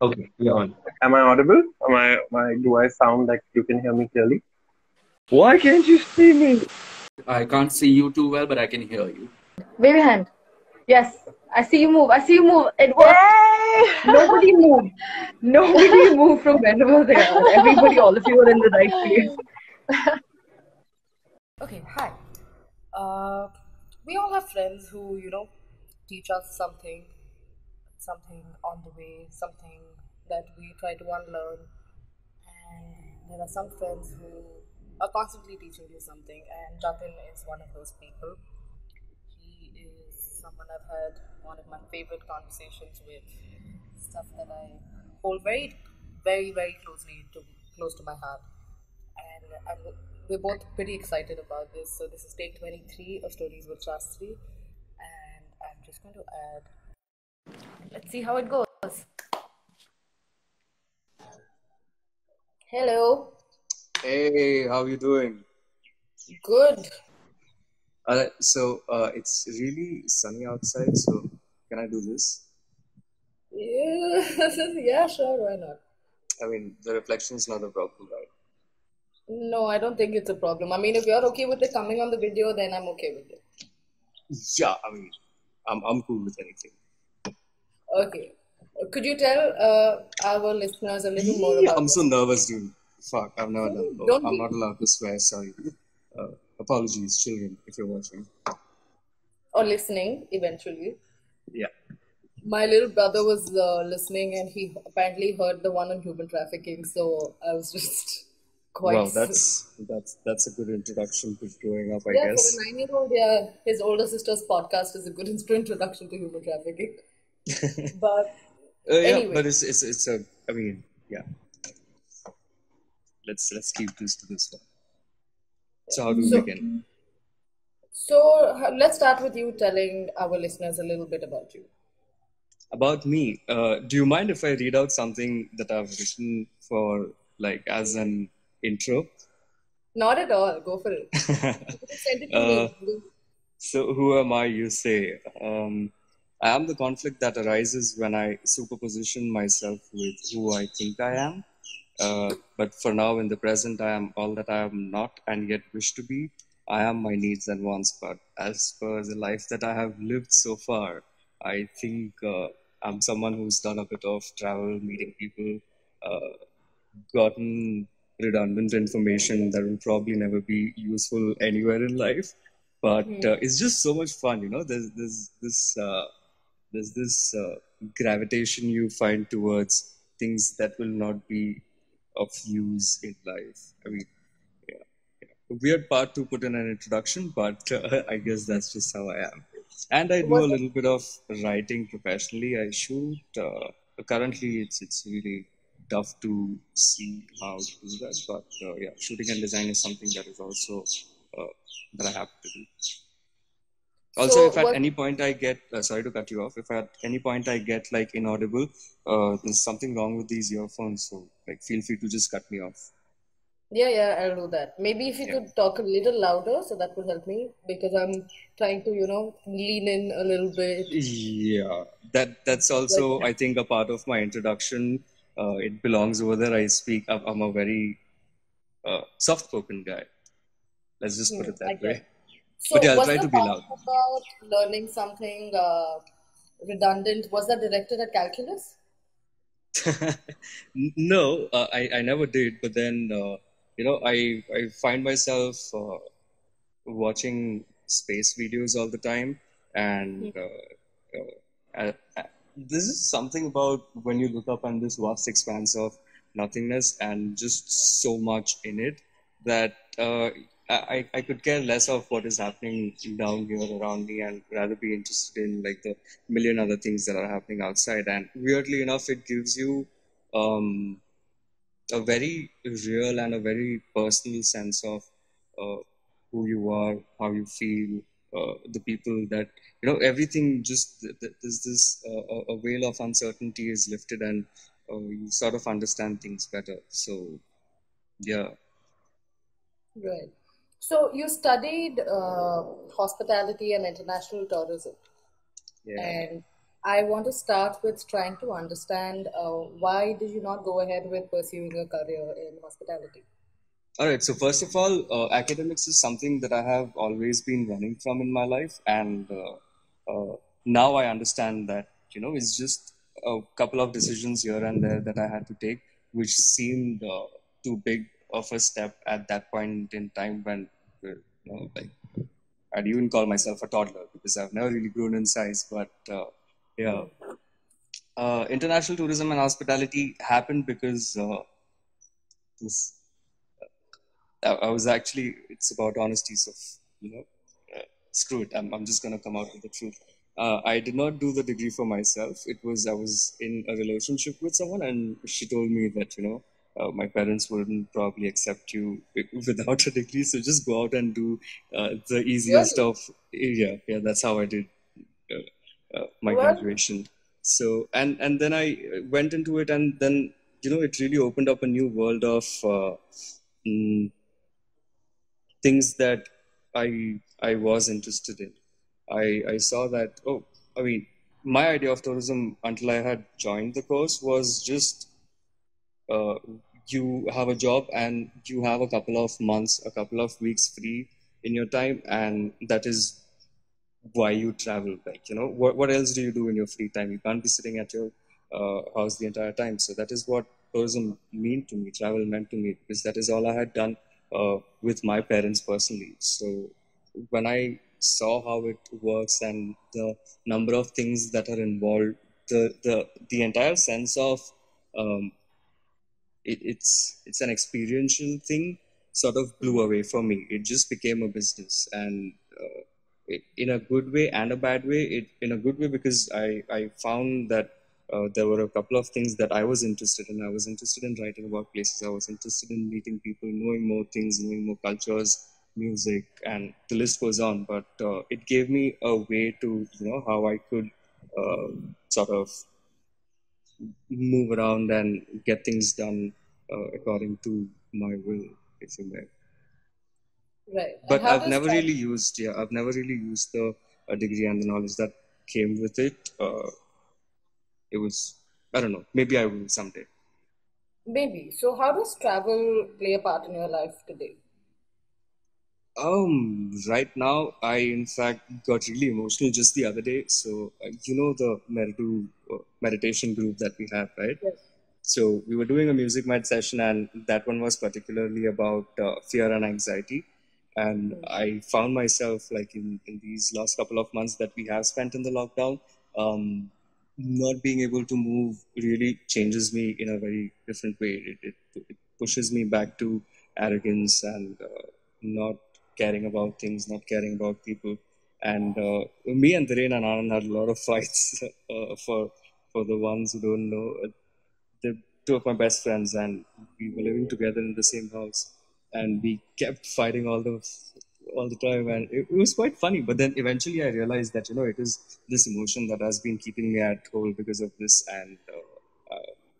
Okay, you're on. Am I audible? Do I sound like you can hear me clearly? Why can't you see me? I can't see you too well, but I can hear you. Wave your hand. Yes, I see you move. I see you move. It worked. Nobody moved. Nobody moved from wherever they are. Everybody, all of you are in the right place. Okay, hi. Uh, we all have friends who, teach us something on the way, something that we try to unlearn. And there are some friends who are constantly teaching you something, and Jatin is one of those people. He is someone I've had one of my favorite conversations with, stuff that I hold very, very, very close to my heart. And we're both pretty excited about this. So this is take 23 of Stories with Shastri, and I'm just going to add. Let's see how it goes. Hello. Hey, how you doing? Good. Alright, so it's really sunny outside, so can I do this? Yeah, yeah, sure, why not? I mean, the reflection's not a problem, right? No, I don't think it's a problem. I mean, if you're okay with it coming on the video, then I'm okay with it. Yeah, I mean, I'm cool with anything. Okay. Could you tell our listeners a little more about I'm so this? nervous, dude. Fuck, I'm not allowed. Don't I'm be. not allowed to swear. Sorry. Apologies, children, if you're watching. Or listening eventually. Yeah. My little brother was listening, and he apparently heard the one on human trafficking. So I was just Well, quite. that's a good introduction to growing up, I Yeah, for guess. a 9-year-old, yeah, his older sister's podcast is a good introduction to human trafficking. But Yeah, anyway, but it's a. I mean, yeah. Let's keep this to this one. So how do we so begin? let's start with you telling our listeners a little bit about you. About me, do you mind if I read out something that I've written for like as an intro? Not at all. Go for it. Send it to Uh, me. so who am I? You say. I am the conflict that arises when I superposition myself with who I think I am. But for now, in the present, I am all that I am not and yet wish to be. I am my needs and wants, but as per the life that I have lived so far, I think I'm someone who's done a bit of travel, meeting people, uh, gotten redundant information that will probably never be useful anywhere in life. But it's just so much fun, you know. There's this gravitation you find towards things that will not be of use in life. I mean, yeah, a weird part to put in an introduction, but I guess that's just how I am. And I So do was a it little bit of writing professionally. I shoot. Currently, it's really tough to see how to do that, but yeah, shooting and design is something that is also that I have to do. Also, so if at was any point I get, sorry to cut you off, if at any point I get like inaudible, there's something wrong with these earphones, so like feel free to just cut me off. yeah, I'll do that. Maybe if you Yeah. could talk a little louder, so that would help me because I'm trying to, lean in a little bit. Yeah, that's Like, also I think a part of my introduction. It belongs over there. I'm a very soft-spoken guy. Let's just put it I that get way. it. But So yeah, I'll was try the to be part loud. about learning something redundant, was that directed at calculus? No, I never did. But then I find myself watching space videos all the time, and this is something about when you look up on this vast expanse of nothingness and just so much in it that I could care less of what is happening down here around me and rather be interested in like the million other things that are happening outside. And weirdly enough, it gives you um, a very real and a very personal sense of who you are, how you feel, the people that everything. Just there's this a veil of uncertainty is lifted, and you sort of understand things better. So yeah, Right. So you studied hospitality and international tourism. yeah, And I want to start with trying to understand why did you not go ahead with pursuing a career in hospitality? All right. So first of all, academics is something that I have always been running from in my life, and now I understand that it's just a couple of decisions here and there that I had to take, which seemed too big of a step at that point in time when, like I'd even call myself a toddler because I've never really grown in size. But yeah, international tourism and hospitality happened because this I was actually, it's about honesty. So, you know, screw it. I'm just going to come out with the truth. I did not do the degree for myself. I was in a relationship with someone, and she told me that, my parents wouldn't probably accept you without a degree. So just go out and do the easiest Really? of, yeah, that's how I did my Well, graduation. So, and then I went into it, and then, it really opened up a new world of, mm, things that I was interested in. I saw that, oh, I mean, my idea of tourism until I had joined the course was just, uh, you have a job and you have a couple of months, a couple of weeks free in your time, and that is why you travel. Like, what else do you do in your free time? You can't be sitting at your house the entire time. So that is what tourism meant to me, travel meant to me, because that is all I had done with my parents personally. So when I saw how it works and the number of things that are involved, the entire sense of, um, it's an experiential thing, sort of blew away for me. It just became a business, and in a good way and a bad way. In a good way because I found that there were a couple of things that I was interested in. I was interested in writing about places. I was interested in meeting people, knowing more things, knowing more cultures, music, and the list goes on. But it gave me a way to how I could uh, sort of move around and get things done according to my will, if you may. right. And But how does travel? I've never really used the degree and the knowledge that came with it. It was, I don't know, maybe I will someday. Maybe. So, how does travel play a part in your life today? Right now, I in fact got really emotional just the other day. So, the meditation group that we have, right? Yes. So we were doing a music med session, and that one was particularly about fear and anxiety. And I found myself, like, in these last couple of months that we have spent in the lockdown, um, not being able to move really changes me in a very different way. It pushes me back to arrogance and not caring about things, not caring about people. And me and Dhiren and Anand had a lot of fights for the ones who don't know. They're two of my best friends, and we were living together in the same house, and we kept fighting all the time, and it was quite funny. But then eventually, I realized that it is this emotion that has been keeping me at whole because of this. And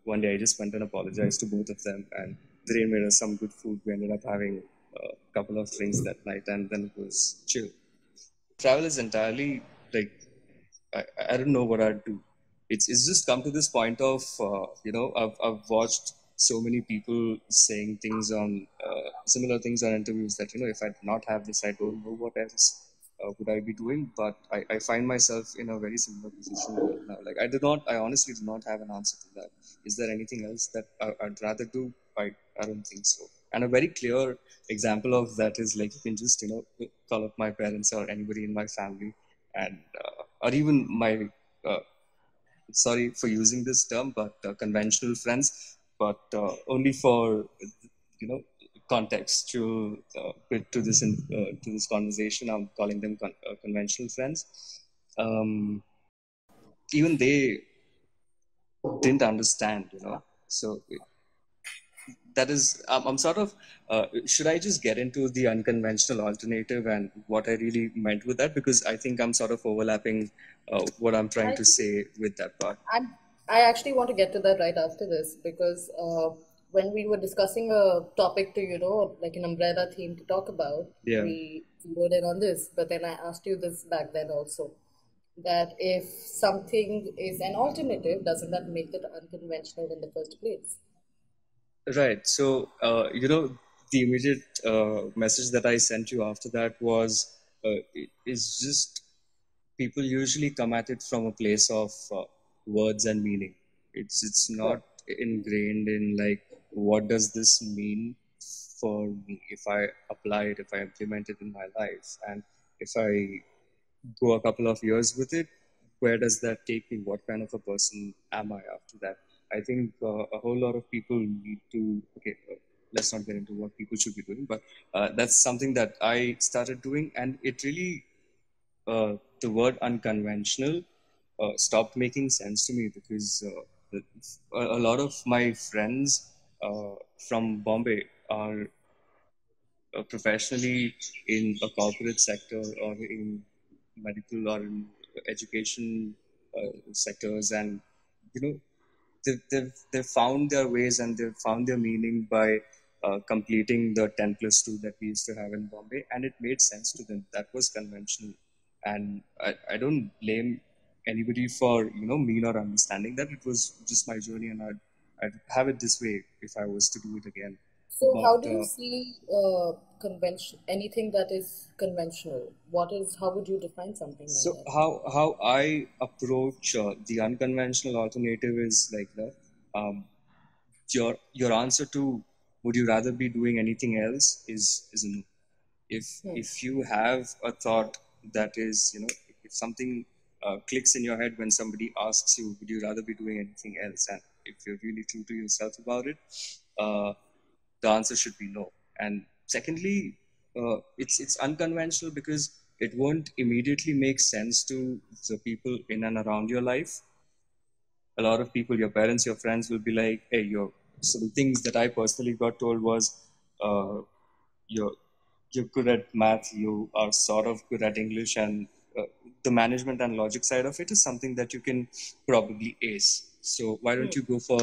one day, I just went and apologized to both of them, and they made us some good food. We ended up having a couple of drinks that night, and then it was chill. Travel is entirely like I don't know what I'd do. It's just come to this point of I've watched so many people saying things on similar things on interviews that if I did not have this, I don't know what else would I be doing. But I find myself in a very similar position right now. Like I honestly do not have an answer to that. Is there anything else that I'd rather do? I don't think so. And a very clear example of that is, like, you can just call up my parents or anybody in my family, and or even my sorry for using this term, but conventional friends, but only for you know contextual bit to this conversation. I'm calling them conventional friends. Um, Even they didn't understand, So that is, I'm sort of, should I just get into the unconventional alternative and what I really meant with that? Because I think I'm sort of overlapping what I'm trying I to say with that part. I'm, I actually want to get to that right after this because when we were discussing a topic to, like an umbrella theme to talk about, Yeah. we zeroed in on this. But then I asked you this back then also. that if something is an alternative, doesn't that make it unconventional in the first place? Right. So, the immediate message that I sent you after that was is just people usually come at it from a place of words and meaning. It's Sure. not ingrained in like what does this mean for me if I apply it, if I implement it in my life, and if I go a couple of years with it, where does that take me? What kind of a person am I after that? I think a whole lot of people need to. Okay, let's not get into what people should be doing, but that's something that I started doing, and it really the word unconventional stopped making sense to me because a lot of my friends from Bombay are professionally in a corporate sector or in medical or in education sectors, and you know they've found their ways and they've found their meaning by completing the 10 plus 2 that we used to have in Bombay, and it made sense to them. That was conventional, and I don't blame anybody for me not understanding that. It was just my journey, and I'd have it this way if I was to do it again. So, how But do you see convention, anything that is conventional? How would you define something like so that? how I approach the unconventional alternative is like that. Your answer to would you rather be doing anything else is a no. If you have a thought that is if something clicks in your head when somebody asks you would you rather be doing anything else, and if you're really true to yourself about it, uh, the answer should be no. And secondly, it's unconventional because it won't immediately make sense to the people in and around your life. A lot of people, your parents, your friends will be like, hey, so the things that I personally got told was, uh, you're, you're good at math, you are sort of good at English, and the management and logic side of it is something that you can probably ace. So why don't you go for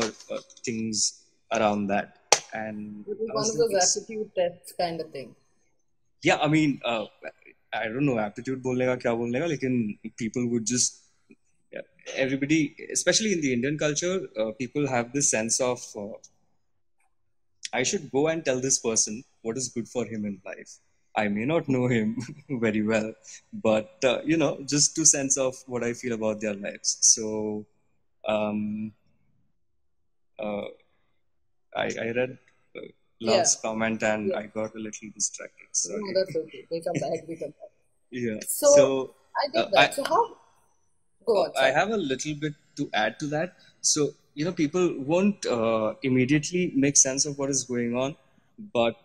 things around that? And It is I one was of like, those aptitude tests kind of thing. yeah, I mean, I don't know aptitude बोलने का क्या बोलने का, लेकिन people would just, yeah, everybody, especially in the Indian culture, people have this sense of I should go and tell this person what is good for him in life. I may not know him very well, but just to sense of what I feel about their lives. So um, uh, I read Yeah, last comment and yeah. I got a little distracted. No, Sorry. that's okay. They come back, we come back. Yeah. So, So I uh, get I that. So, how? Go on, I sorry. have a little bit to add to that. So, people won't immediately make sense of what is going on, but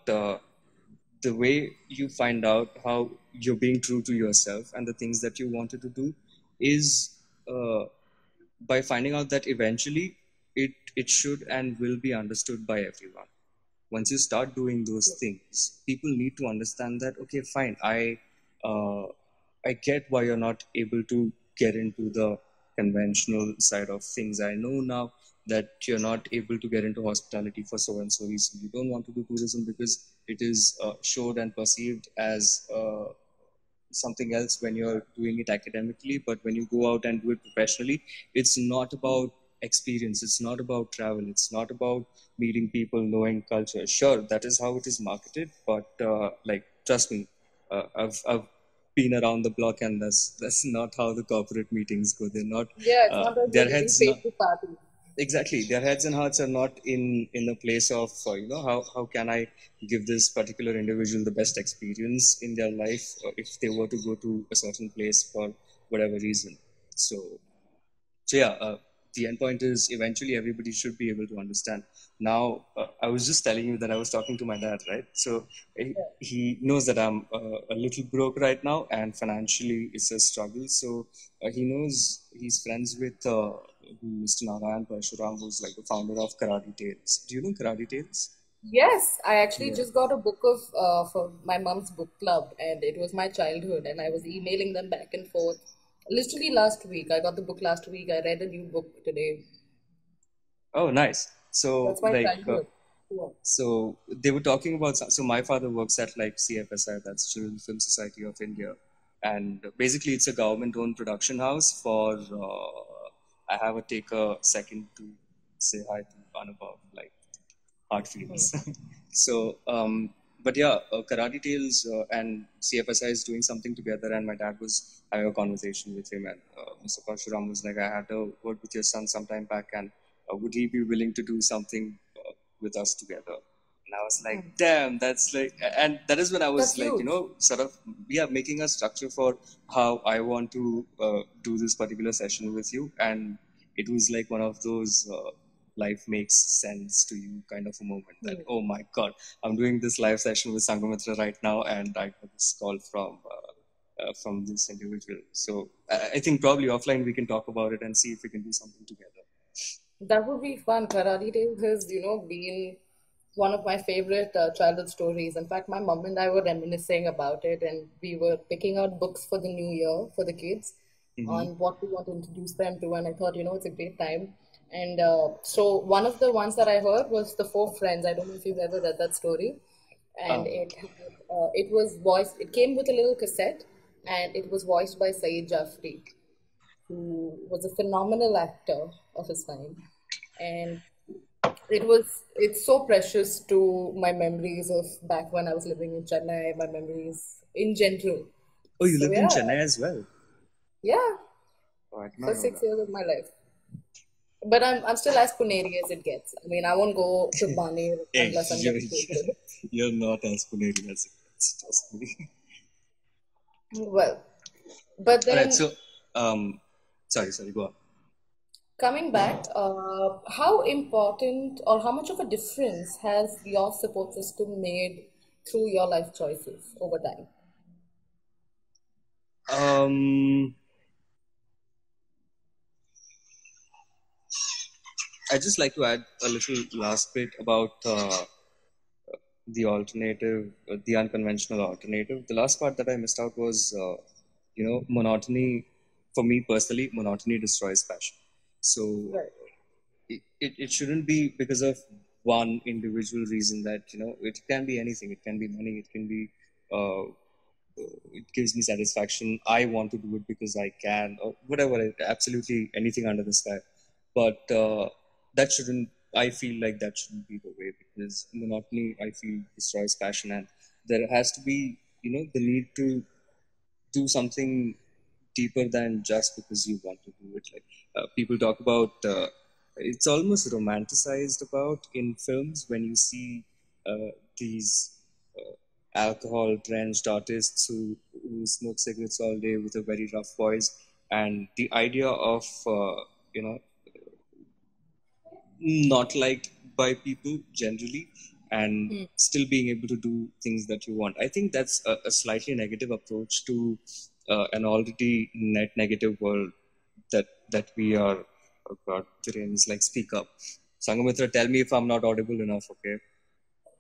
the way you find out how you're being true to yourself and the things that you wanted to do is by finding out that eventually it should and will be understood by everyone. Once you start doing those things, people need to understand that okay, fine, uh, I get why you're not able to get into the conventional side of things. I know now that you're not able to get into hospitality for so and so reason. You don't want to do tourism because it is showed and perceived as something else when you're doing it academically, but when you go out and do it professionally, it's not about experience, it's not about travel, it's not about meeting people, knowing culture. Sure, that is how it is marketed, but like trust me, I've been around the block, and that's not how the corporate meetings go. They're not Yeah, it's not like their we're getting heads paid not to party. exactly, their heads and hearts are not in a place of how can I give this particular individual the best experience in their life if they were to go to a certain place for whatever reason. So yeah, the end point is eventually everybody should be able to understand. Now, I was just telling you that I was talking to my dad, right? So he knows that I'm a little broke right now, and financially it's a struggle. So he knows he's friends with Mr. Narayan Parshuram, who's like the founder of Karate Tales. Do you know Karate Tales? Yes, I actually Yeah. just got a book of for my mom's book club, and it was my childhood, and I was emailing them back and forth. Literally last week, I got the book last week. I read a new book today. Oh, nice. So That's my like. childhood. Yeah. So they were talking about, so my father works at like CFSI, that's Children's Film Society of India, and basically it's a government-owned production house for. I have a take a second to say hi to Anubhav, like heart feelings. So, but yeah, Karate Tales and CFSI is doing something together, and my dad was having a conversation with him, and Mr. Parshuram was like, I had a word with your son sometime back, and would he be willing to do something with us together? And I was like, damn, that's like, and that is when I was That's like, huge. sort of, yeah, making a structure for how I want to do this particular session with you. And it was like one of those life makes sense to you kind of a moment that, oh my God, I'm doing this live session with Sanghamitra right now, and I got this call from this individual. So I think probably offline we can talk about it and see if we can do something together. That would be fun. Karate Tales has, been one of my favorite childhood stories. In fact, my mom and I were reminiscing about it, and we were picking out books for the new year for the kids Mm-hmm. on what we want to introduce them to. And I thought, it's a great time. And so one of the ones that I heard was The Four Friends. I don't know if you've ever read that story. And it was voiced. It came with a little cassette, and it was voiced by Saeed Jaffrey, who was a phenomenal actor of his time. And it's so precious to my memories of back when I was living in Chennai, my memories in general. Oh, you So lived in yeah, Chennai as well? yeah, Oh, I did for not know 6 years that. of my life. But I'm still as Puneri as it gets. I mean, I won't go to Baner Hey, unless I'm getting paid for it. you're not as Puneri as it gets, trust me. Well, but All right, then so, sorry, go on. coming back, how important or how much of a difference has your support system made through your life choices over time? Um, I just like to add a little last bit about the alternative, the unconventional alternative. The last part that I missed out was, monotony. For me personally, monotony destroys passion. So Right. it shouldn't be because of one individual reason that, it can be anything. It can be money. It can be, it gives me satisfaction. I want to do it because I can, or whatever. Absolutely anything under the sky. But that shouldn't. I feel like that shouldn't be the way, because monotony, I feel, destroys passion, and there has to be, the need to do something deeper than just because you want to do it. Like people talk about, it's almost romanticized about in films when you see these alcohol drenched artists who smoke cigarettes all day with a very rough voice, and the idea of you know not liked by people generally, and still being able to do things that you want. I think that's a slightly negative approach to an already net negative world that we are. Oh God, Viren is like, speak up. Sanghamitra, tell me if I'm not audible enough, okay?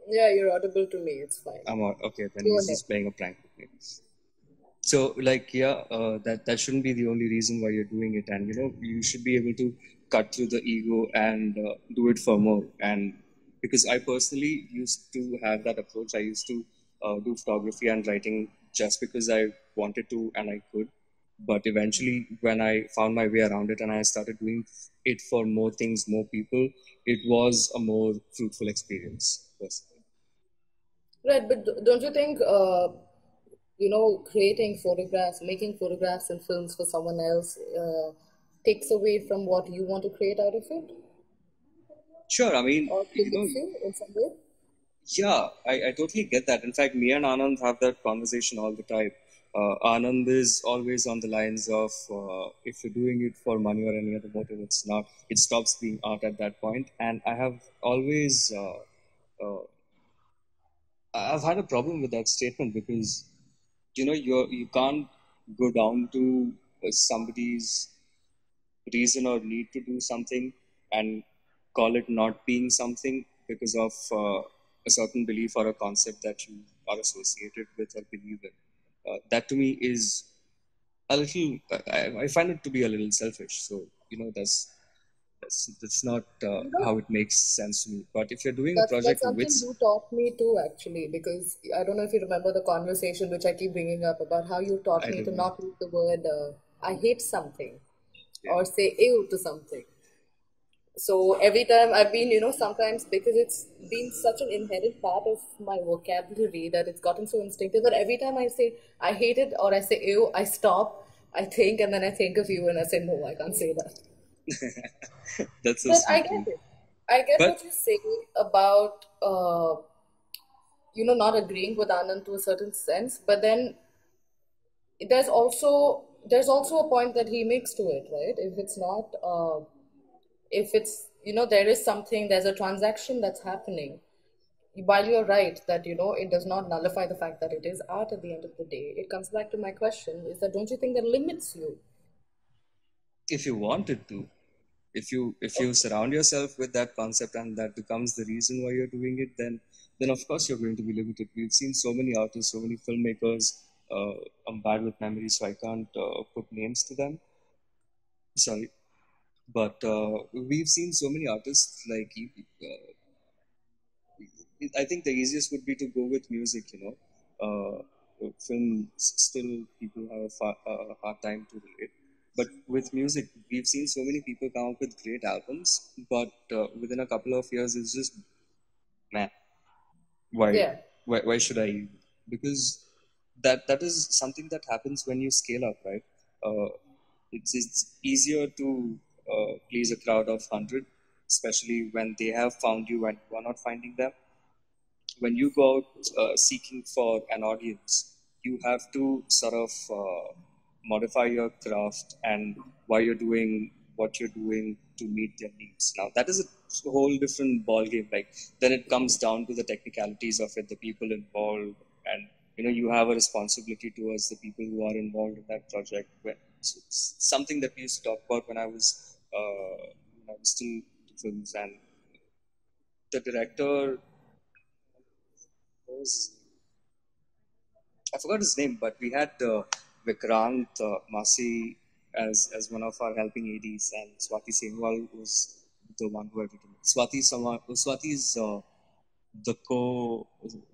Yeah, you're audible to me. It's fine. Okay, then Go he's ahead. just playing a prank with me. So like, yeah, that shouldn't be the only reason why you're doing it, and you should be able to cut through the ego and do it for more. And because I personally used to have that approach, I used to do photography and writing just because I wanted to and I could. But eventually, when I found my way around it and I started doing it for more things, more people, it was a more fruitful experience personally. Right, but don't you think, creating photographs, making photographs and films for someone else takes away from what you want to create out of it, Sure, I mean, or limits you in some way? yeah, I totally get that. In fact, me and Anand have that conversation all the time. Anand is always on the lines of, if you're doing it for money or any other motive, it's not. It stops being art at that point. And I have always, I've had a problem with that statement, because you can't go down to somebody's reason or need to do something and call it not being something because of a certain belief or a concept that you are associated with or believe in. That to me is a little, I find it to be a little selfish. So, that's That's not You know, how it makes sense to me. But if you're doing a that's project with, something you taught me too, actually, because I don't know if you remember the conversation which I keep bringing up about how you taught I me to remember, not use the word I hate something yeah, or say ew to something. So every time I've been, sometimes because it's been such an inherent part of my vocabulary that it's gotten so instinctive that every time I say I hate it or I say ew, I stop, I think, and then I think of you and I say, no, I can't say that. that's so But I sweet. get it. I get But what you say about, not agreeing with Anand to a certain sense, but then there's also a point that he makes to it, right? If it's not, if it's, there is something, there's a transaction that's happening. While you're right that, it does not nullify the fact that it is art at the end of the day, it comes back to my question is that don't you think that limits you? if you wanted to, if you surround yourself with that concept and that becomes the reason why you're doing it, then of course you're going to be limited. We've seen so many artists, so many filmmakers. I'm bad with memory, so I can't put names to them. Sorry, but we've seen so many artists like I think the easiest would be to go with music. Film still people have a hard time to relate. But with music, we've seen so many people come up with great albums, but within a couple of years, it's just man, why, Yeah, why should I? Because that is something that happens when you scale up, right? Uh, it's easier to please a crowd of 100, especially when they have found you and you are not finding them. When you go out seeking for an audience, you have to sort of modify your craft and why you're doing what you're doing to meet their needs. Now that is a whole different ball game. Like then it comes down to the technicalities of it, the people involved, and you have a responsibility towards the people who are involved in that project. So it's something that we used to talk about when I was still into films, and the director was I forgot his name, but we had Vikrant Masi as one of our helping ADs, and Swati Senwal was the one who had written it. Swati is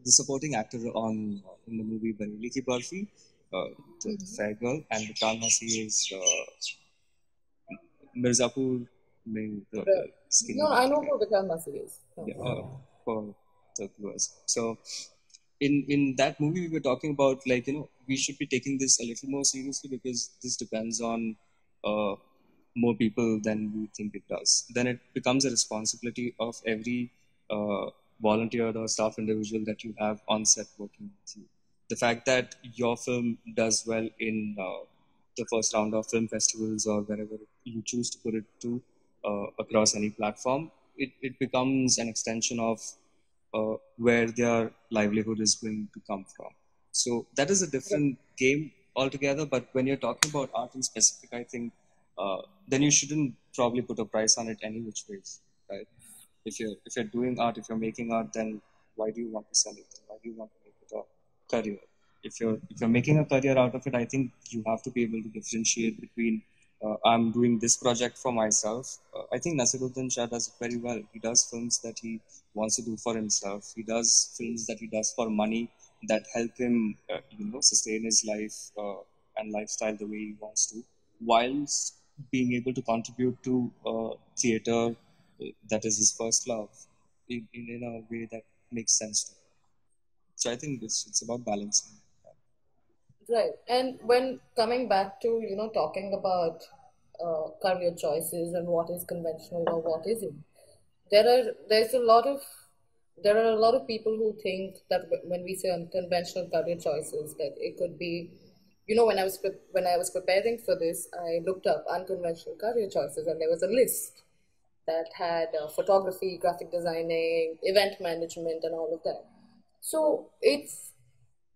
the supporting actor in the movie Bareli Ki Barfi, the fair girl, and Vikrant Masi is Mirzapur, the right. skinny No, I know guy. who Vikrant Massey is. No. Yeah, for the viewers. So in that movie we were talking about, like, we should be taking this a little more seriously because this depends on uh, more people than we think it does. Then it becomes a responsibility of every volunteer or staff individual that you have on set working with you. The fact that your film does well in the first round of film festivals or wherever you choose to put it to across any platform, it becomes an extension of where their livelihood is going to come from. So that is a different game altogether. But when you're talking about art in specific, I think then you shouldn't probably put a price on it any which ways, right? If you're doing art, if you're making art, then why do you want to sell it? Why do you want to make it a career? If you're making a career out of it, I think you have to be able to differentiate between I'm doing this project for myself. I think Nasiruddin Shah does it very well. He does films that he wants to do for himself. He does films that he does for money that help him, sustain his life and lifestyle the way he wants to, whilst being able to contribute to theater that is his first love in a way that makes sense to him. So I think it's about balancing. Right. And when coming back to, talking about career choices and what is conventional or what isn't, there are there's a lot of there are a lot of people who think that when we say unconventional career choices, that it could be, when I was preparing for this, I looked up unconventional career choices, and there was a list that had photography, graphic designing, event management, and all of that. So it's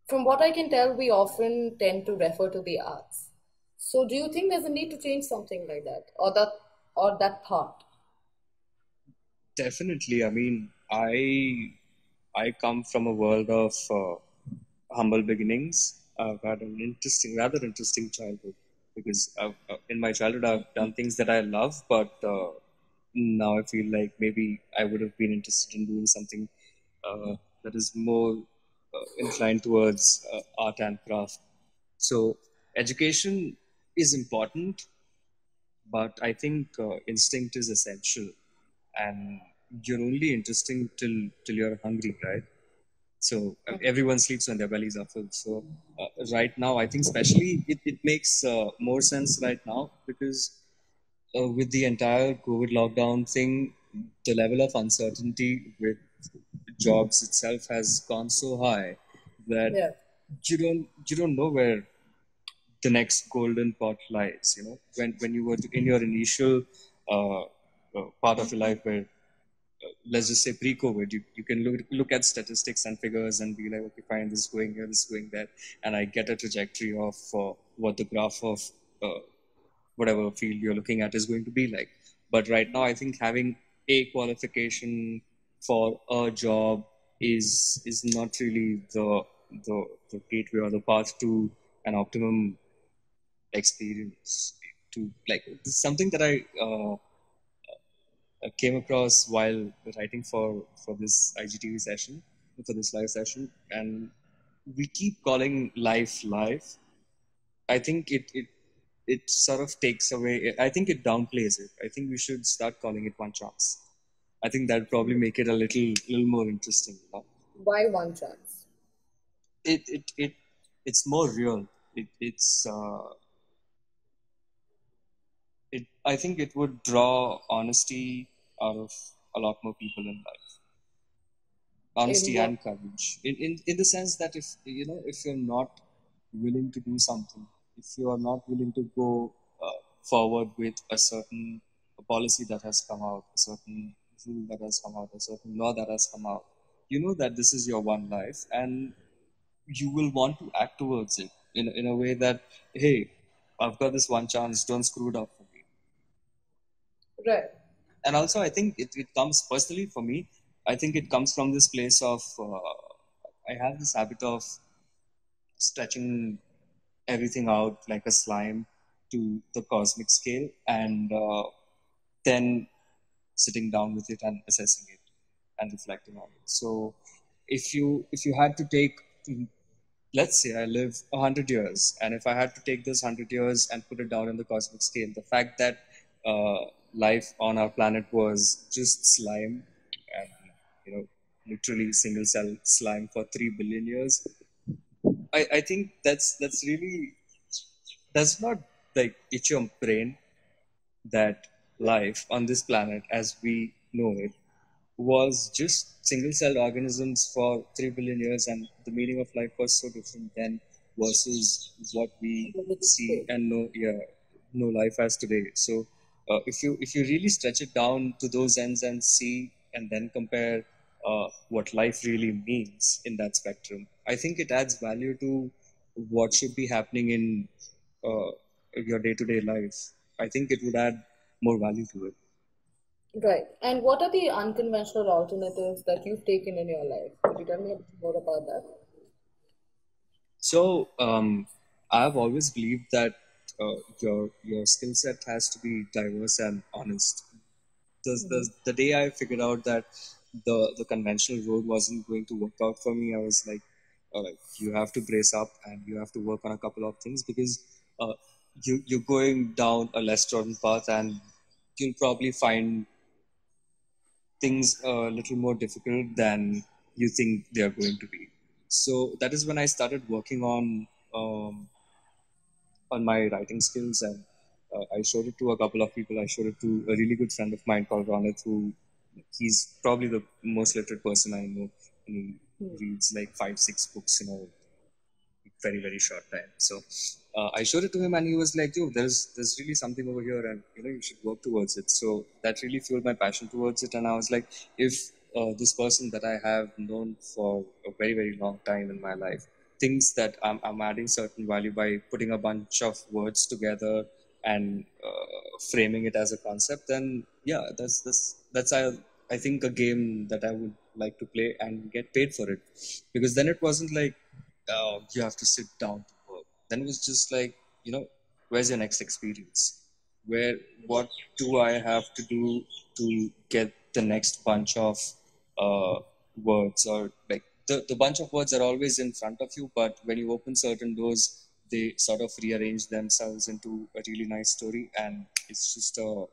from what I can tell, we often tend to refer to the arts. So, do you think there's a need to change something like that, or that thought? Definitely. I mean, I come from a world of humble beginnings. I've had an rather interesting childhood because in my childhood I've done things that I love, but now I feel like maybe I would have been interested in doing something that is more inclined towards art and craft. So education is important, but I think instinct is essential, and you're only interesting till you're hungry, right? So everyone sleeps when their bellies are full. So right now, I think especially it makes more sense right now because with the entire COVID lockdown thing, the level of uncertainty with jobs itself has gone so high that Yeah. you don't know where the next golden pot lies. You know, when you were in your initial part of your life where let's just say pre-COVID, you can look at statistics and figures and be like, okay, fine, this is going here, this is going there, and I get a trajectory of what the graph of uh, whatever field you're looking at is going to be like. But right now, I think having a qualification for a job is not really the gateway or the path to an optimum experience. To like this is something that I came across while writing for this IGTV session, for this live session, and we keep calling life life. I think it sort of takes away. I think it downplays it. I think we should start calling it one chance. I think that'd probably make it a little more interesting. You know? Why one chance? It's more real. I think it would draw honesty out of a lot more people in life. In Honesty what? and courage in the sense that if you're not willing to do something, if you are not willing to go forward with a certain policy that has come out, a certain rule that has come out, a certain law that has come out, you know that this is your one life and you will want to act towards it in a way that, hey, I've got this one chance, don't screw it up for me. Right. And also I think it comes personally for me, I think it comes from this place of I have this habit of stretching everything out like a slime to the cosmic scale and then sitting down with it and assessing it and reflecting on it. So if you had to take, let's say I live 100 years, and if I had to take those 100 years and put it down in the cosmic scale, the fact that life on our planet was just slime and literally single cell slime for 3 billion years, I think that's really does not like itch your brain that life on this planet as we know it was just single celled organisms for 3 billion years, and the meaning of life was so different then versus what we see and know life as today. So if you really stretch it down to those ends and see and then compare what life really means in that spectrum, I think it adds value to what should be happening in uh, your day-to-day life. I think it would add more value to it. Right. And what are the unconventional alternatives that you've taken in your life? Could you tell me a bit more about that? So I've always believed that your skill set has to be diverse and honest. The day I figured out that the conventional road wasn't going to work out for me, I was like, all right, you have to brace up and you have to work on a couple of things because uh, you're going down a less trodden path and you'll probably find things a little more difficult than you think they are going to be. So that is when I started working on my writing skills, and I showed it to a couple of people. I showed it to a really good friend of mine called Ronit, who he's probably the most literate person I know, and he reads like 5-6 books in a very very short time. So I showed it to him, and he was like, "Yo, there's really something over here, and you should work towards it." So that really fueled my passion towards it, and I was like, if this person that I have known for a very very long time in my life thinks that I'm adding certain value by putting a bunch of words together and framing it as a concept, then yeah, that's I think a game that I would like to play and get paid for it, because then it wasn't like you have to sit down to work. Then it was just like, where's your next experience? where what do I have to do to get the next bunch of uh, words, or like the bunch of words are always in front of you, but when you open certain doors, they sort of rearrange themselves into a really nice story, and it's just a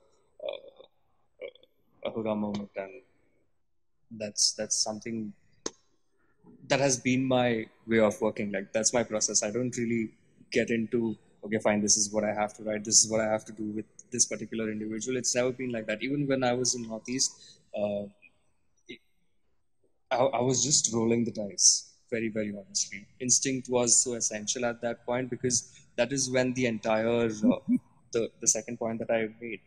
hurrah moment, and that's something that has been my way of working. Like that's my process. I don't really get into, okay, fine, this is what I have to write, this is what I have to do with this particular individual. It's never been like that. Even when I was in Northeast, I was just rolling the dice, very, very honestly. Instinct was so essential at that point, because that is when the entire, the second point that I made,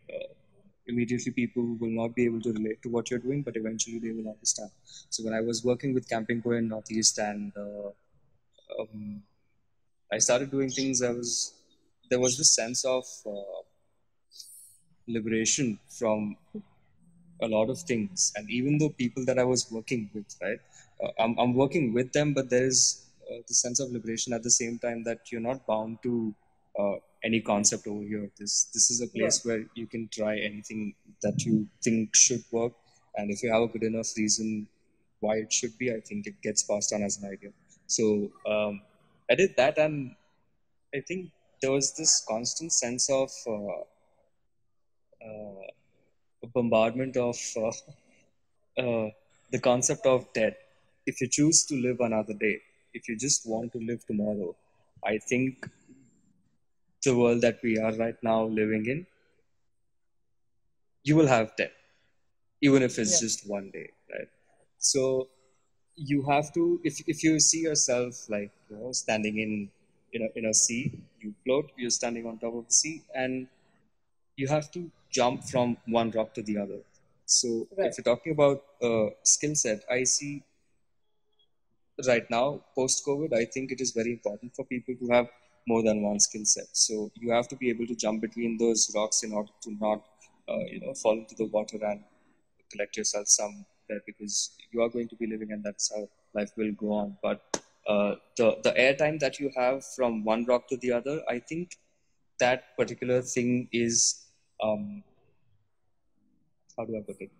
immediately people will not be able to relate to what you're doing, but eventually they will understand. So when I was working with Camping Co in Northeast, and um, I started doing things, there was this sense of liberation from a lot of things. And even though people that I was working with, right, I'm working with them, but there's the sense of liberation at the same time, that you're not bound to any concept over here. This is a place where you can try anything that you think should work, and if you have a good enough reason why it should be, I think it gets passed on as an idea. So I did that, and I think there was this constant sense of bombardment of the concept of death. If you choose to live another day, if you just want to live tomorrow, I think the world that we are right now living in, you will have death, even if it's just one day, right? So you have to, if you see yourself like, standing in a sea, you float, you're standing on top of the sea, and you have to jump from one rock to the other. So if you're talking about skill set, I see right now, post COVID, I think it is very important for people to have more than one skill set. So you have to be able to jump between those rocks in order to not, fall into the water and collect yourself some there, because you are going to be living, and that's how life will go on. But the airtime that you have from one rock to the other, I think that particular thing is, how do I put it?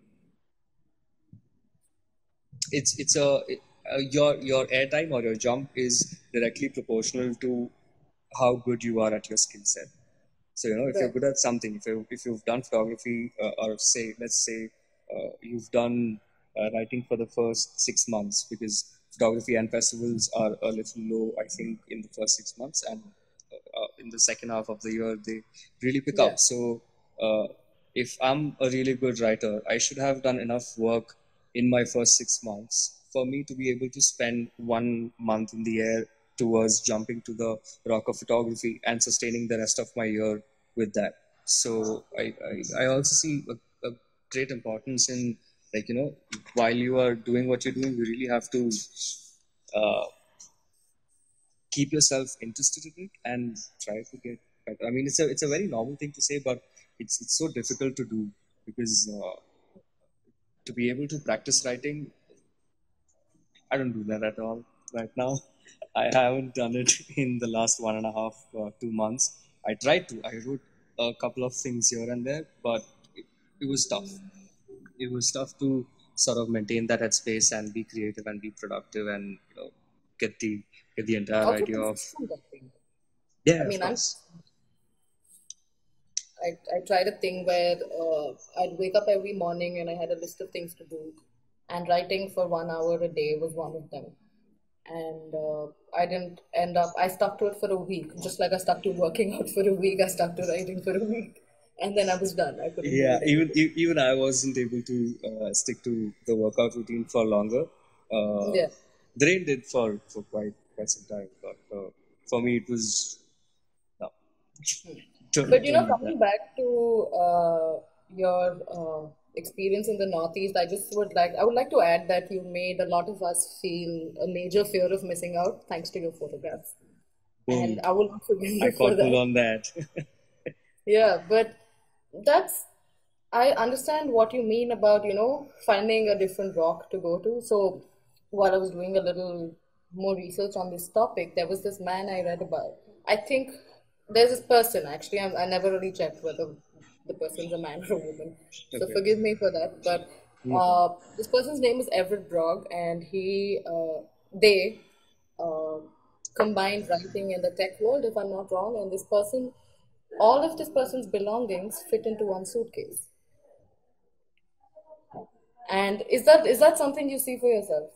Your airtime or your jump is directly proportional to how good you are at your skill set. So if you're good at something, if you've done photography, or say, let's say, you've done writing for the first 6 months, because photography and festivals are a little low, I think, in the first 6 months, and in the second half of the year they really pick up. So if I'm a really good writer, I should have done enough work in my first 6 months for me to be able to spend 1 month in the air towards jumping to the rock of photography and sustaining the rest of my year with that. So I also see a great importance in, like, while you are doing what you're doing, you really have to uh, keep yourself interested in it and try to get better. I mean, it's a very normal thing to say, but it's so difficult to do, because to be able to practice writing, I don't do that at all right now. I haven't done it in the last 1.5, 2 months. I tried to. I wrote a couple of things here and there, but it was tough. It was tough to sort of maintain that headspace and be creative and be productive, and get the entire Also idea of, consistent, I think. yeah, I of mean, course. I tried a thing where I'd wake up every morning and I had a list of things to do, and writing for 1 hour a day was one of them. And I didn't end up, I stuck to it for a week, just like I stuck to working out for a week, I stuck to writing for a week. And then I was done. I couldn't do Yeah, it anymore. even I wasn't able to stick to the workout routine for longer. Yeah. Drain did for quite some time, but for me it was, no. But Don't need that. coming back to your experience in the Northeast, I would like to add that you made a lot of us feel a major fear of missing out thanks to your photographs. And Boom. I will not forgive I you for caught bull that. on that. Yeah, but that's, I understand what you mean about, finding a different rock to go to. So while I was doing a little more research on this topic, there was this man I read about. I think there's this person actually, I never really checked whether the person's a man or a woman. So Okay. forgive me for that. But No problem. this person's name is Everett Brogg, and they uh, combined writing and the tech world, if I'm not wrong. And all of this person's belongings fit into one suitcase. And is that something you see for yourself?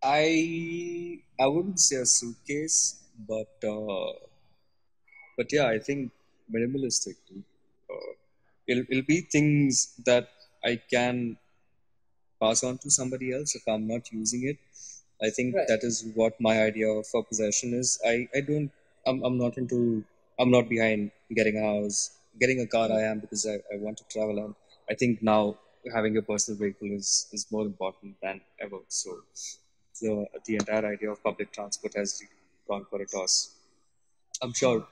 I wouldn't say a suitcase, but yeah, I think minimalistic too. It'll be things that I can pass on to somebody else if I'm not using it. I think Right. that is what my idea of a possession is. I don't I'm not into I'm not behind getting a house, getting a car. I am because I want to travel, and I think now having a personal vehicle is more important than ever. So the entire idea of public transport has really gone for a toss. I'm sure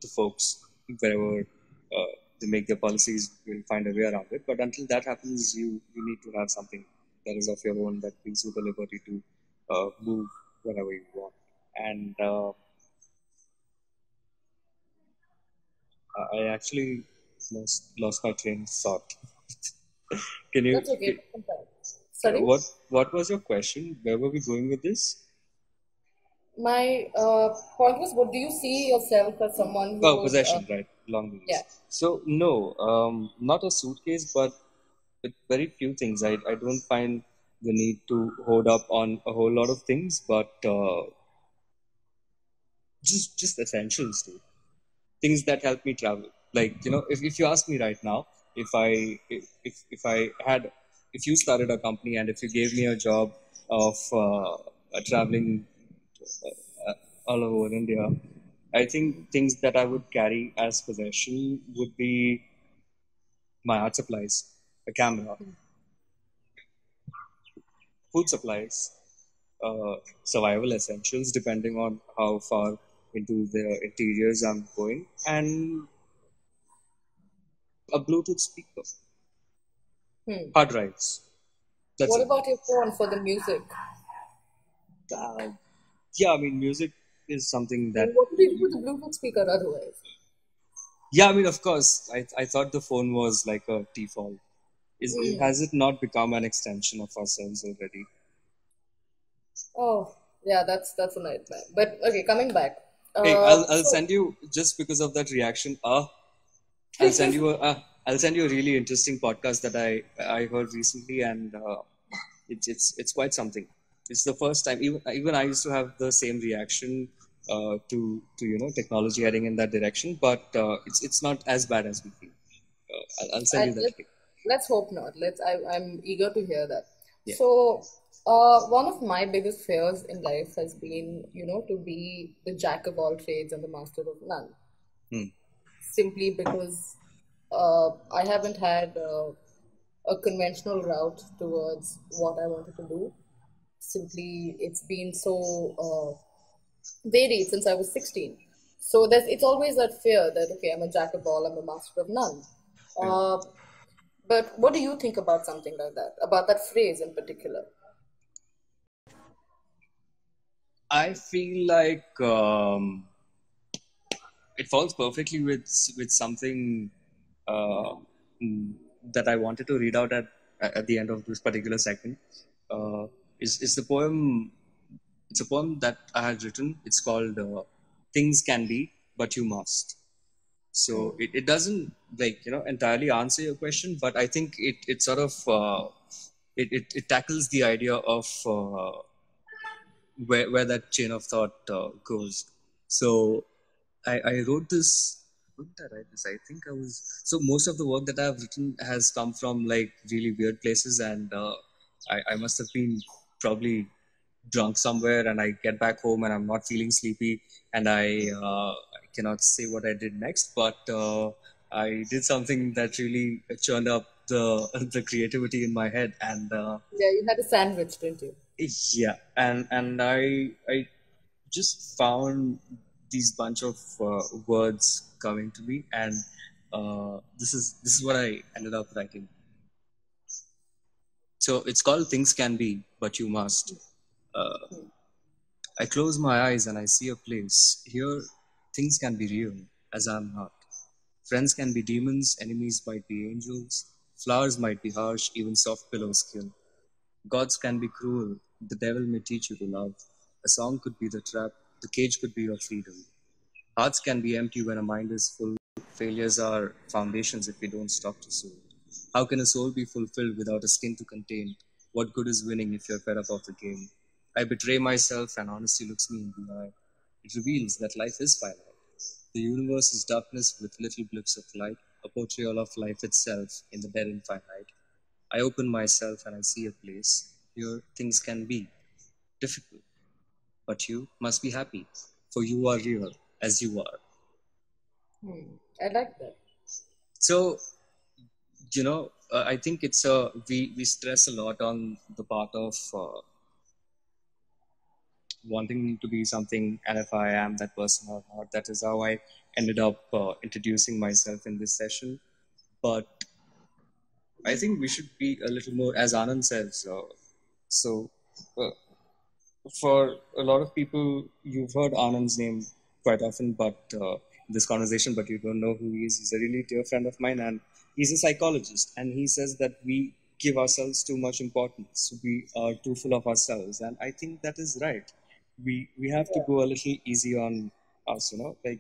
the folks, wherever they make their policies, will find a way around it. But until that happens, you need to have something that is of your own that gives you the liberty to move wherever you want. And I actually lost my train of thought. Can you? That's okay. Can, Sorry? what was your question? Where were we going with this? My point was, what do you see yourself as someone who Oh, would, possession, right? yeah. Belongings. So no, not a suitcase, but with very few things. I don't find the need to hold up on a whole lot of things, but just essentials too. Things that help me travel. Like if you ask me right now, if I had if you started a company and if you gave me a job of traveling all over India, I think things that I would carry as possession would be my art supplies, a camera, food supplies, survival essentials, depending on how far into the interiors I'm going, and a Bluetooth speaker, Hmm. hard drives. That's What it. about your phone for the music? Uh, yeah, I mean, music is something And that. what do you do with the Bluetooth speaker otherwise? Yeah, I mean, of course, I thought the phone was like a default. Hmm. Has it not become an extension of ourselves already? Oh, yeah, that's a nightmare. But okay, coming back. Hey, I'll So send you just because of that reaction. I'll send you I'll send you a really interesting podcast that I heard recently, and it's quite something. It's the first time even I used to have the same reaction to technology heading in that direction, but it's not as bad as we feel. I'll send I, you that let, link. let's hope not. I'm eager to hear that. Yeah. So, one of my biggest fears in life has been, to be the jack of all trades and the master of none. Hmm. Simply because I haven't had a conventional route towards what I wanted to do. Simply, it's been so varied since I was 16. So it's always that fear that, okay, I'm a jack of all, I'm a master of none. Yeah. Uh, but what do you think about something like that, about that phrase in particular? I feel like it falls perfectly with something uh, mm, that I wanted to read out at the end of this particular segment. Uh, is the poem? It's a poem that I had written. It's called "Things Can Be, But You Must." So it doesn't entirely answer your question, but I think it sort of it tackles the idea of where that chain of thought goes. So I wrote this. When did I write this? I think I was. So most of the work that I've written has come from like really weird places, and I must have been probably drunk somewhere, and I get back home and I'm not feeling sleepy, and I cannot say what I did next, but I did something that really churned up the the creativity in my head, and Yeah, you had a sandwich, didn't you? yeah, and I just found these bunch of words coming to me, and this is what I ended up writing. So it's called "Things Can Be, But You Must." I close my eyes and I see a place here. Things can be real, as I'm not. Friends can be demons, enemies might be angels, flowers might be harsh, even soft pillows kill. Gods can be cruel, the devil may teach you to love. A song could be the trap, the cage could be your freedom. Hearts can be empty when a mind is full. Failures are foundations if we don't stop to soul. How can a soul be fulfilled without a skin to contain? What good is winning if you're fed up of the game? I betray myself and honesty looks me in the eye. It reveals that life is finite. The universe is darkness with little blips of light, a portrayal of life itself in the dead infinite. I open myself and I see a place. Here things can be difficult, but you must be happy, for you are real as you are. I like that. So, I think it's we stress a lot on the part of wanting to be something, and if I am that person or not. That is how I ended up introducing myself in this session. But I think we should be a little more, as Anand says. So, uh, for a lot of people, you've heard Anand's name quite often, but in this conversation, but you don't know who he is. He's a really dear friend of mine, and he's a psychologist. And he says that we give ourselves too much importance. We are too full of ourselves, and I think that is right. We have to go a little easy on us, like.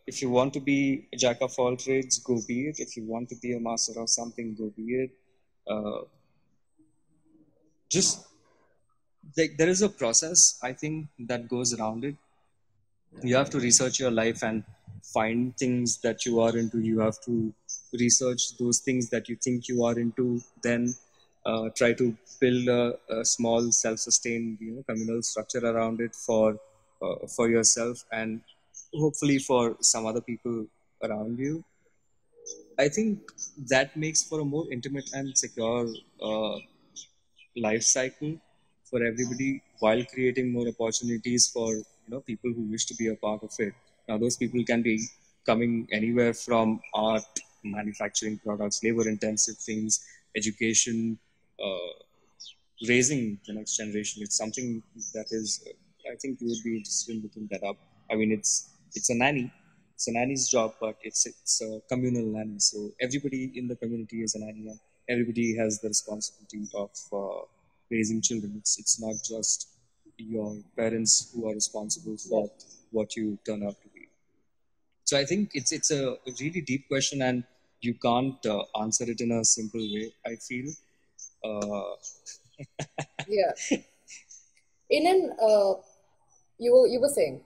If you want to be a jack of all trades, go be it. If you want to be a master of something, go be it. Just there is a process, I think, that goes around it. You have to research your life and find things that you are into. You have to research those things that you think you are into, then try to build a small self-sustained communal structure around it for yourself and hopefully for some other people around you. I think that makes for a more intimate and secure life cycle for everybody while creating more opportunities for people who wish to be a part of it. Now those people can be coming anywhere from art, manufacturing products, labor intensive things, education, uh, raising the next generation. It's something that is, I think you would be interested in looking that up. I mean, it's a nanny. It's a nanny's job, but it's a communal nanny. So everybody in the community is a nanny, and everybody has the responsibility of raising children. It's not just your parents who are responsible for what you turn out to be. So I think it's a really deep question, and you can't answer it in a simple way. I feel. Uh, Yeah. In an you were saying.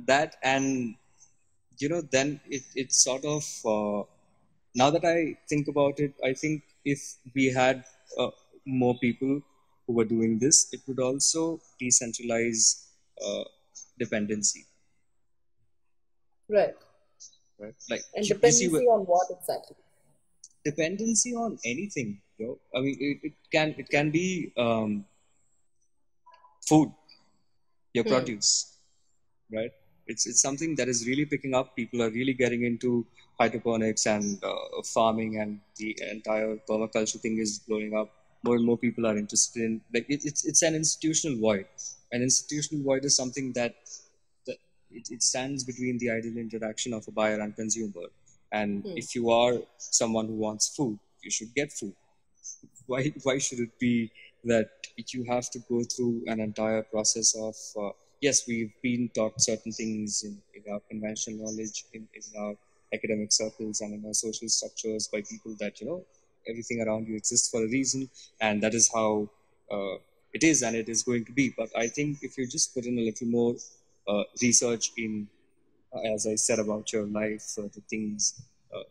that and then it sort of now that I think about it, I think if we had more people who were doing this, it would also decentralize uh, dependency, Right. right? Like And you see dependency on what exactly? dependency on anything, I mean it can be food, your produce, right? It's something that is really picking up. People are really getting into hydroponics and farming, and the entire permaculture thing is blowing up. More and more people are interested in, like, it's an institutional void. An institutional void is something that it stands between the ideal interaction of a buyer and consumer. And if you are someone who wants food, you should get food. Why should it be that you have to go through an entire process of yes, we've been taught certain things in our conventional knowledge, in our academic circles and in our social structures by people that everything around you exists for a reason, and that is how it is and it is going to be. But I think if you just put in a little more research in, as I said, about your life, the things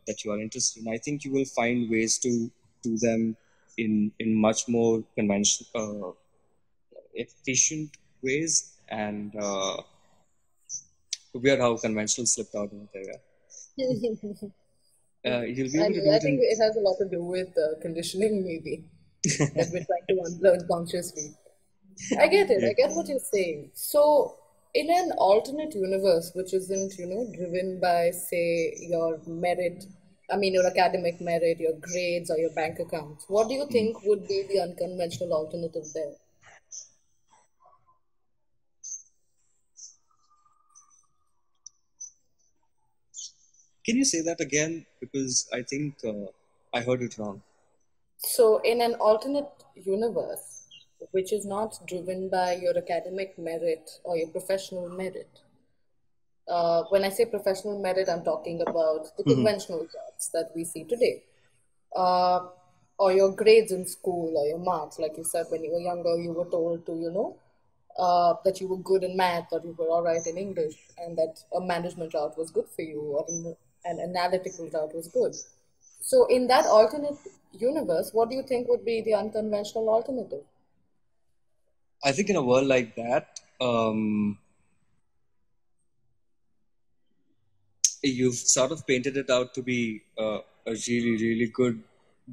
that you are interested in, I think you will find ways to do them in much more conventional, efficient ways. And weird how conventional slipped out of there. You'll be able to do I it think in. it has a lot to do with conditioning, maybe, that we're trying to unlearn consciously. I get it. Yeah. I get what you're saying. So, in an alternate universe, which isn't, driven by, say, your merit, I mean, your academic merit, your grades, or your bank accounts, what do you think would be the unconventional alternative there? Can you say that again? Because I think I heard it wrong. So, in an alternate universe, which is not driven by your academic merit or your professional merit, when I say professional merit, I'm talking about the Mhm. conventional jobs that we see today, uh, or your grades in school, or your marks. Like you said, when you were younger, you were told to, that you were good in math or you were all right in English, and that a management route was good for you, or an analytical route was good. So, in that alternate universe, what do you think would be the unconventional alternative? I think in a world like that, you've sort of painted it out to be a really, really good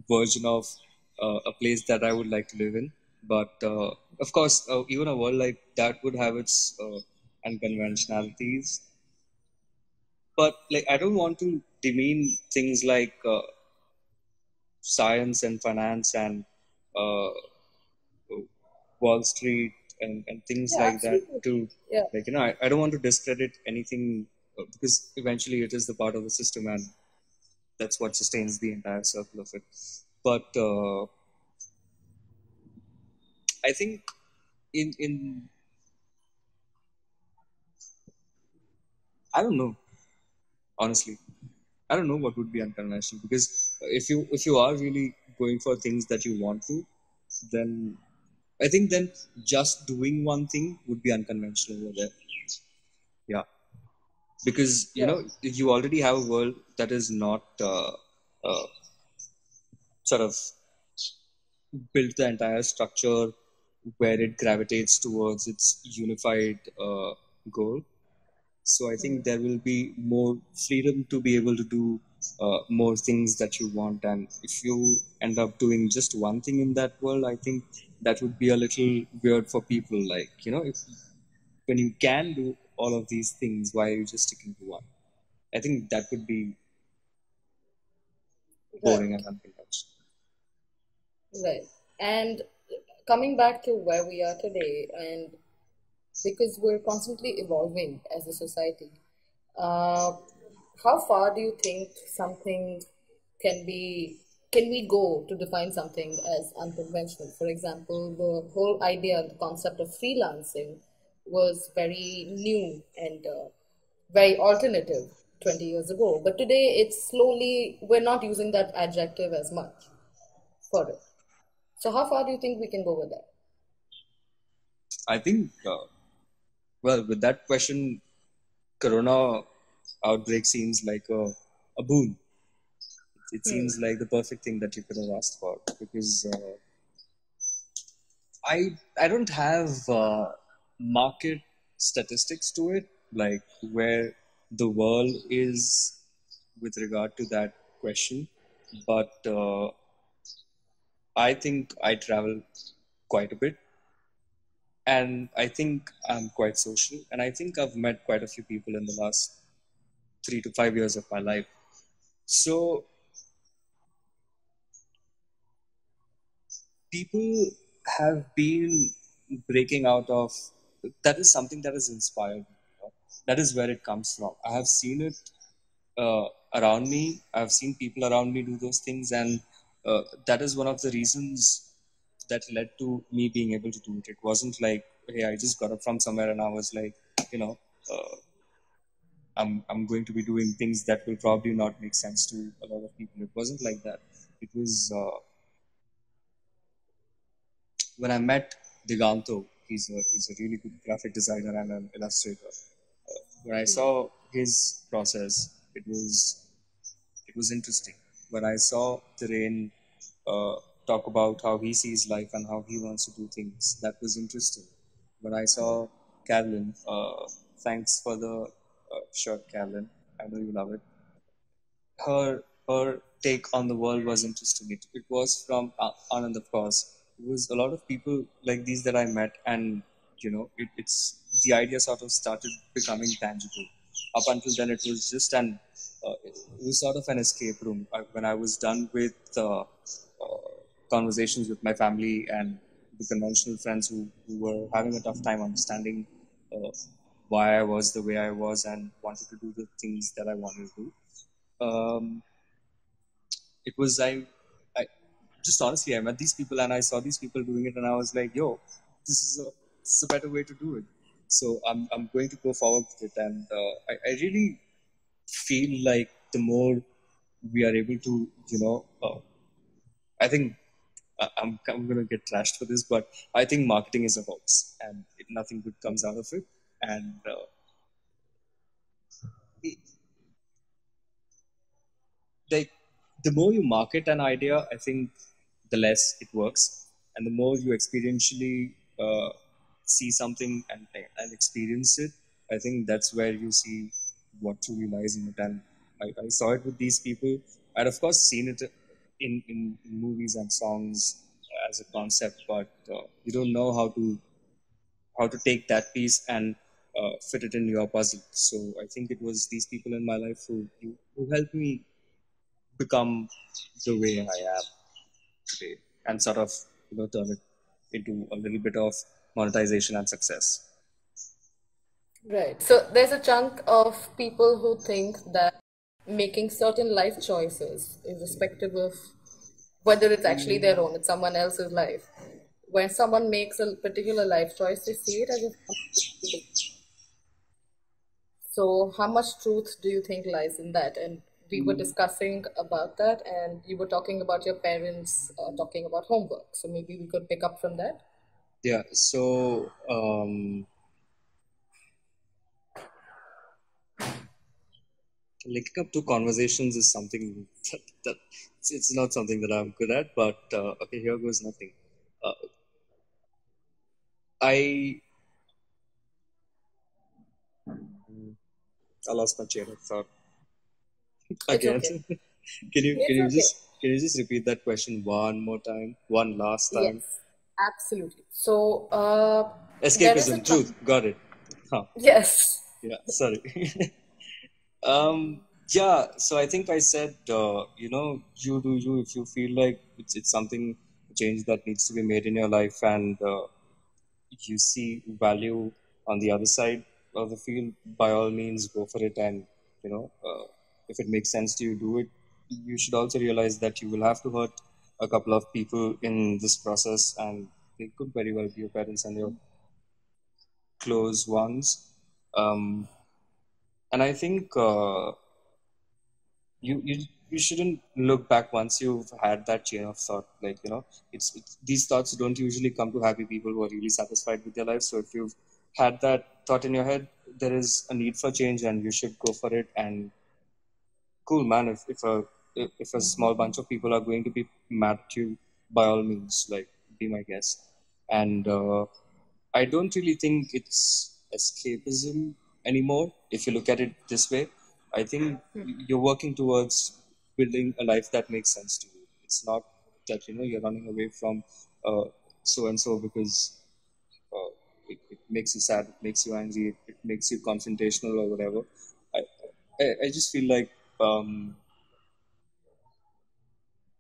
version of a place that I would like to live in. But of course, even a world like that would have its unconventionalities. But like, I don't want to demean things like science and finance and uh, Wall Street and things Yeah, like that absolutely. to Yeah, like I don't want to discredit anything because eventually it is the part of the system and that's what sustains the entire circle of it. But I think in I don't know honestly. I don't know what would be unconventional because if you are really going for things that you want to, then I think then just doing one thing would be unconventional over there. Yeah, because yeah, you already have a world that is not uh, sort of built the entire structure where it gravitates towards its unified goal. So I think there will be more freedom to be able to do more things that you want. And if you end up doing just one thing in that world, I think that would be a little weird for people. Like, if when you can do all of these things, why are you just sticking to one? I think that would be boring right, and unconventional. right. And coming back to where we are today, and because we're constantly evolving as a society, uh, how far do you think something can be can we go to define something as unconventional? For example, the whole idea, the concept of freelancing was very new and very alternative 20 years ago. But today, it's slowly, we're not using that adjective as much for it. So, how far do you think we can go with that? I think, well, with that question, Corona outbreak seems like a boon. It Hmm. seems like the perfect thing that you could have asked for because I don't have market statistics to it, like where the world is with regard to that question. But I think I travel quite a bit, and I think I'm quite social, and I think I've met quite a few people in the last 3 to 5 years of my life. So people have been breaking out of that is something that has inspired me. That is where it comes from. I have seen it uh, around me. I've seen people around me do those things, and that is one of the reasons that led to me being able to do it. It wasn't like, hey, I just got up from somewhere and I was like, you know uh, I'm going to be doing things that will probably not make sense to a lot of people. It wasn't like that. It was when I met Diganto. He's a really good graphic designer and an illustrator. When I saw his process, it was interesting. When I saw Terrain talk about how he sees life and how he wants to do things, that was interesting. When I saw Carolyn, thanks for the shirt, Carolyn. I know you love it. Her take on the world was interesting. It was from Anand, of course. It was a lot of people like these that I met, and it's the idea sort of started becoming tangible. Up until then, it was just it was sort of an escape room. When I was done with conversations with my family and the conventional friends who were having a tough time understanding uh, why I was the way I was and wanted to do the things that I wanted to do, um, it was I just honestly I met these people and I saw these people doing it and I was like, yo, this is a better way to do it. So I'm going to go forward with it, and I really feel like the more we are able to, I think I'm going to get trashed for this, but I think marketing is a hoax and nothing good comes out of it. And it, like the more you market an idea, I think the less it works, and the more you experientially see something and experience it, I think that's where you see what truly lies in it. And I saw it with these people. I'd of course seen it in movies and songs as a concept, but you don't know how to take that piece and fit it in your puzzle. So I think it was these people in my life who helped me become the way I am today, and sort of turn it into a little bit of monetization and success. Right. So there's a chunk of people who think that making certain life choices, irrespective of whether it's actually their own, it's someone else's life. When someone makes a particular life choice, they see it as if. So, how much truth do you think lies in that? And we were discussing about that, and you were talking about your parents talking about homework. So, maybe we could pick up from that. Yeah. So linking up two conversations is something that it's not something that I'm good at. But okay, here goes nothing. Uh, I I lost my chain of thought It's again. okay. Can It's you okay. just repeat that question one more time, one last time? Yes, absolutely. So, there is a Escapism, truth, got it. Huh. yes, Yeah, sorry. Yeah, so I think I said, you do you if you feel like it's something, change that needs to be made in your life, and you see value on the other side of the field, by all means, go for it. And, if it makes sense to you, do it. You should also realize that you will have to hurt a couple of people in this process, and they could very well be your parents and your close ones. Um, and I think you shouldn't look back once you've had that chain of thought. Like, it's these thoughts don't usually come to happy people who are really satisfied with their life. So if you've had that thought in your head, there is a need for change, and you should go for it. And cool, man, if a small bunch of people are going to be mad at you, by all means, like, be my guest. And I don't really think it's escapism anymore. If you look at it this way, I think you're working towards building a life that makes sense to you. It's not that you're running away from so and so because it makes you sad, it makes you angry, it makes you confrontational or whatever. I I just feel like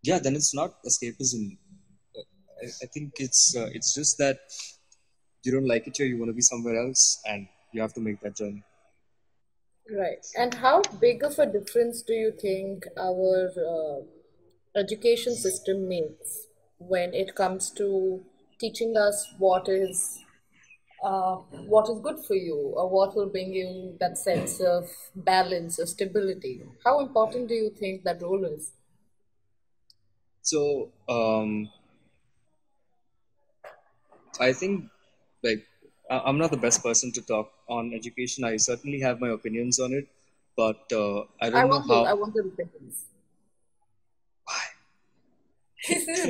yeah, then it's not escapism. I think it's just that you don't like it here, you want to be somewhere else, and you have to make that journey. right. And how big of a difference do you think our education system makes when it comes to teaching us what is good for you or what will bring you that sense of balance or stability? How important do you think that role is? So I think, like, I'm not the best person to talk on education. I certainly have my opinions on it, but I I don't know want those. how. I want the opinions.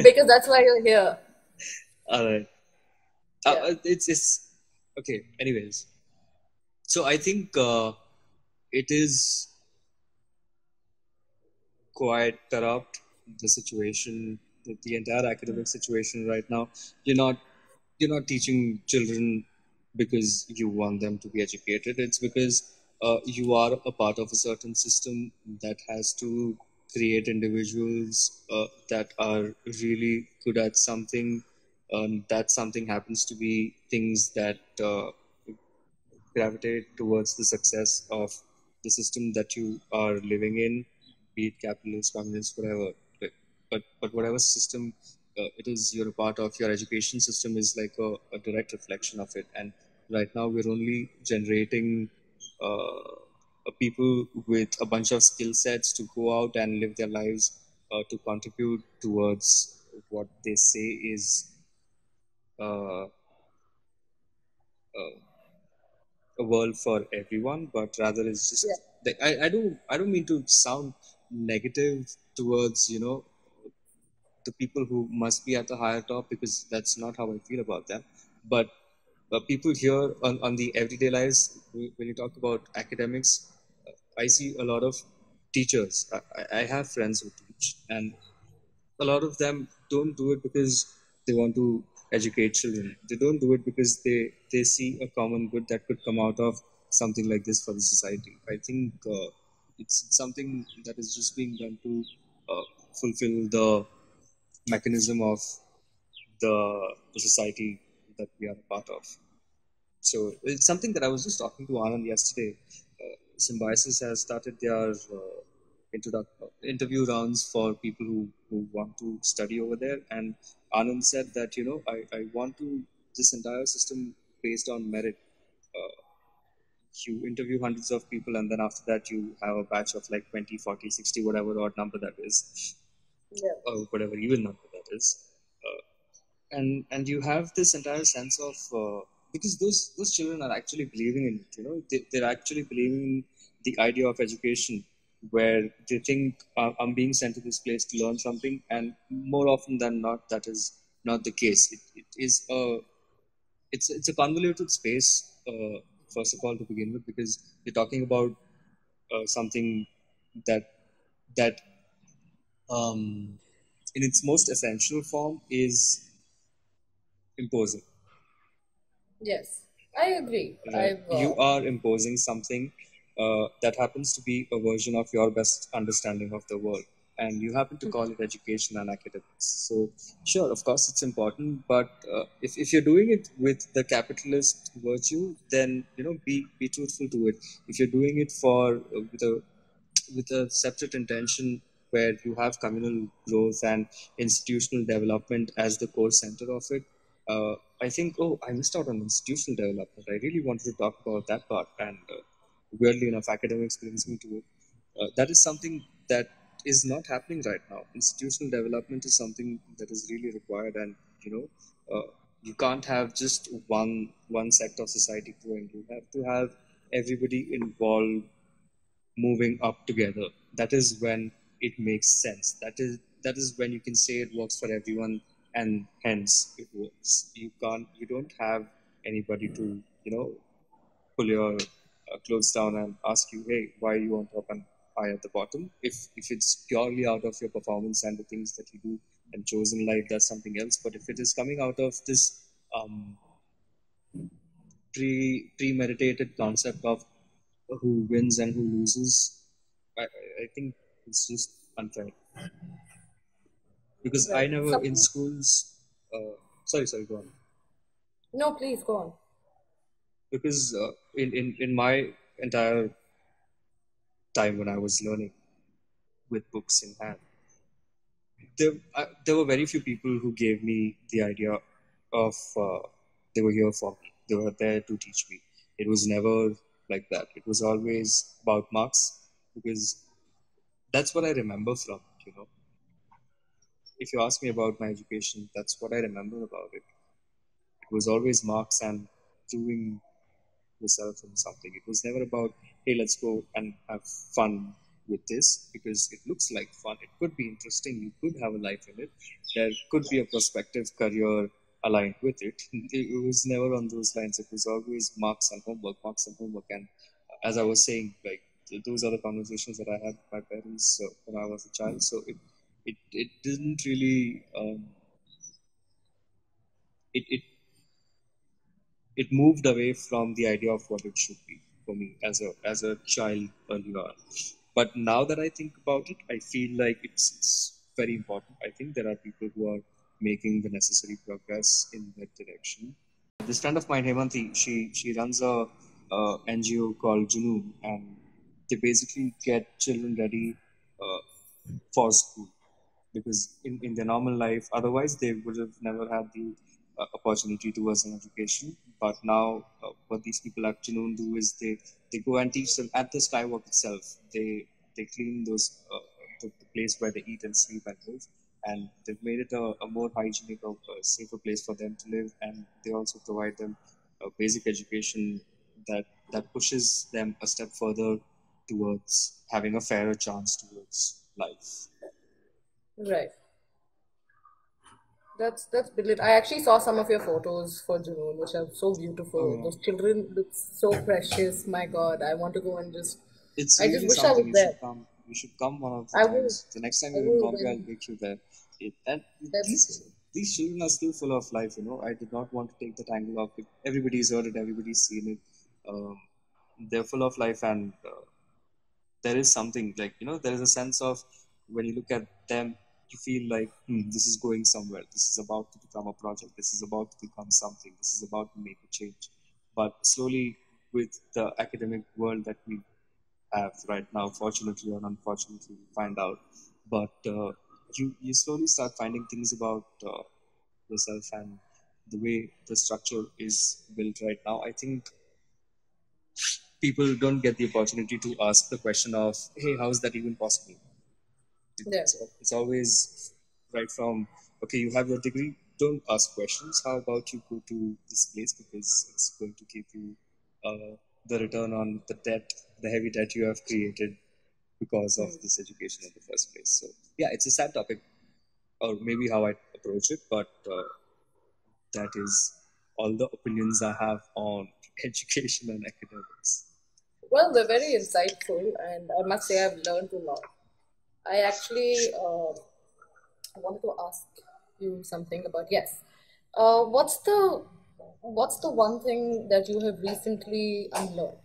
Because that's why you're here. All right, Yeah. it's okay. Anyways, so I think it is quite corrupt, the situation, the entire academic situation right now. You're not teaching children because you want them to be educated. It's because you are a part of a certain system that has to create individuals that are really good at something. That something happens to be things that gravitate towards the success of the system that you are living in. be it capitalist, communist, whatever. But whatever system it is you're a part of, your education system is like a direct reflection of it. And right now we're only generating people with a bunch of skill sets to go out and live their lives to contribute towards what they say is uh, uh, a world for everyone, but rather it's Yeah. just I don't mean to sound negative towards the people who must be at the higher top, because that's not how I feel about them. But people here on the everyday lives, when you talk about academics, I see a lot of teachers. I have friends who teach, and a lot of them don't do it because they want to educate children. They don't do it because they see a common good that could come out of something like this for the society. I think it's something that is just being done to fulfill the mechanism of the society that we are a part of. So it's something that I was just talking to Anand yesterday. Symbiosis has started their interview rounds for people who want to study over there. And Anand said that, I want to this entire system based on merit. Uh, you interview hundreds of people, and then after that, you have a batch of like 20, 40, 60, whatever odd number that is, Yeah. or whatever even number that is. Uh, and you have this entire sense of because those children are actually believing in it. They're actually believing in the idea of education, where they think I'm being sent to this place to learn something, and more often than not that is not the case. It is it's a convoluted space, first of all, to begin with, because you're talking about something that that in its most essential form is imposing. Yes. I agree. Right. I've You are imposing something that happens to be a version of your best understanding of the world, and you happen to call it education and academics. So, sure, of course, it's important, but if you're doing it with the capitalist virtue, then be truthful to it. If you're doing it for with a separate intention, where you have communal growth and institutional development as the core center of it. I think, oh, I missed out on institutional development. I really wanted to talk about that part, and weirdly enough, academics brings me to it. That is something that is not happening right now. Institutional development is something that is really required, and you can't have just one sector of society growing. You have to have everybody involved moving up together. That is when it makes sense. That is when you can say it works for everyone, and hence it works. You don't have anybody to pull your clothes down and ask you, hey, why are you on top and I at the bottom? If it's purely out of your performance and the things that you do and chosen life, that's something else. But if it is coming out of this premeditated concept of who wins and who loses, I think it's just unfair. Because I right. never in Something. schools. Sorry, go on. No, please go on. Because in my entire time when I was learning with books in hand, there were very few people who gave me the idea of they were here for me. They were there to teach me. It was never like that. It was always about marks, because that's what I remember from it. If you ask me about my education, that's what I remember about it. It was always marks and proving yourself in something. It was never about, hey, let's go and have fun with this because it looks like fun. It could be interesting. You could have a life in it. There could be a prospective career aligned with it. It was never on those lines. It was always marks and homework. And as I was saying, like those are the conversations that I had with my parents when I was a child. So it didn't really it it moved away from the idea of what it should be for me as a child early on. But now that I think about it, I feel like it's very important. I think there are people who are making the necessary progress in that direction. This friend of mine, Hemanti, she runs a NGO called Junoon, and they basically get children ready uh, for school, because in their normal life, otherwise they would have never had the opportunity towards an education. But now, what these people at Junoon do is they go and teach them at the skywalk itself. They clean those the place where they eat and sleep and live, and they've made it a more hygienic, or a safer place for them to live. And they also provide them a basic education that that pushes them a step further towards having a fairer chance towards life. Right. That's brilliant. I actually saw some of your photos for Junoon, which are so Oh beautiful. yeah. Those children look so precious. My God, I want to go and just. It's I just really wish I something. was You there. should come. You should come one of the I will. times. The next time I you're in will Bombay, I'll when take you there. And that's. these children are still full of life. I did not want to take that angle of it. Everybody's heard it. Everybody's seen it. Um, they're full of life, and there is something like there is a sense of when you look at them, you feel like this is going somewhere. This is about to become a project. This is about to become something. This is about to make a change. But slowly, with the academic world that we have right now, fortunately or unfortunately, we find out. But you slowly start finding things about yourself and the way the structure is built right now. I think people don't get the opportunity to ask the question of, hey, how is that even possible? Yeah. It's always right from, okay, you have your degree, don't ask questions. How about you go to this place because it's going to give you the return on the debt, the heavy debt you have created because of this education in the first place. So yeah, it's a sad topic, or maybe how I approach it, but that is all the opinions I have on education and academics. Well, they're very insightful, and I must say I've learned a lot. I actually wanted to ask you something about yes. What's the one thing that you have recently unlearned?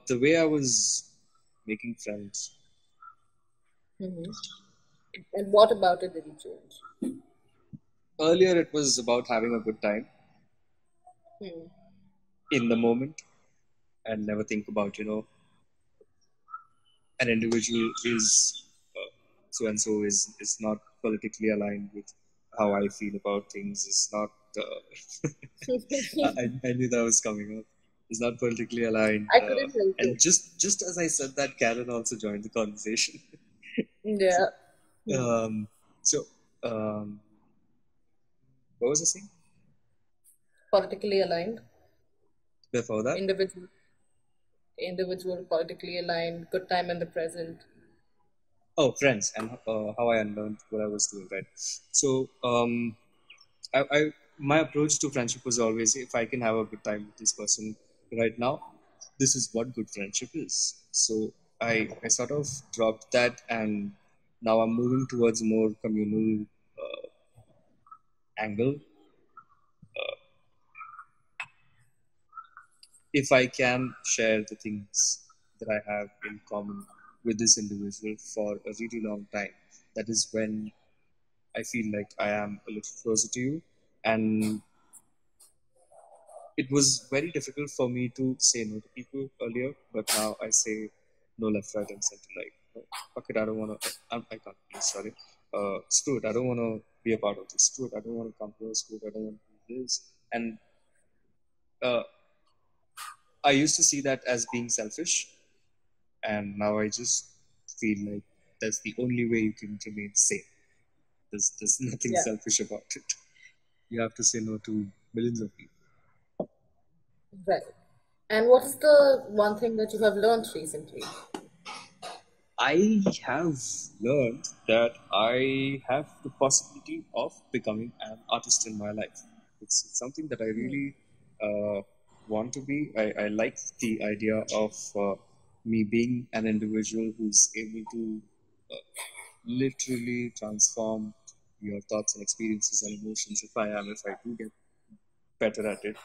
The way I was making friends. And what about it did you change? Earlier, it was about having a good time in the moment and never think about, an individual is so and so is not politically aligned with how I feel about things. Is not. I knew that was coming up. Is not politically aligned. I couldn't help And it. just as I said that, Karen also joined the conversation. Yeah, um, so what was I saying politically aligned, before that? individual, politically aligned, good time in the present. Oh, friends, and how I unlearned what I was doing, right? So, I my approach to friendship was always, if I can have a good time with this person right now, this is what good friendship is. So I sort of dropped that, and now I'm moving towards a more communal angle. If I can share the things that I have in common with this individual for a really long time, that is when I feel like I am a little closer to you. And it was very difficult for me to say no to people earlier, but now I say no left, right, and center. Like, no, fuck it, I don't want to. I can't. Please, sorry. Screw it. I don't want to be a part of this. Screw it. I don't want to come here. Screw it. I don't want to do this. And uh, I used to see that as being selfish, and now I just feel like that's the only way you can remain sane. There's nothing Yeah, selfish about it. You have to say no to millions of people. right. And what is the one thing that you have learned recently? I have learned that I have the possibility of becoming an artist in my life. It's something that I really want to be. I like the idea of me being an individual who's able to uh, literally transform your thoughts and experiences and emotions. If I do get better at it,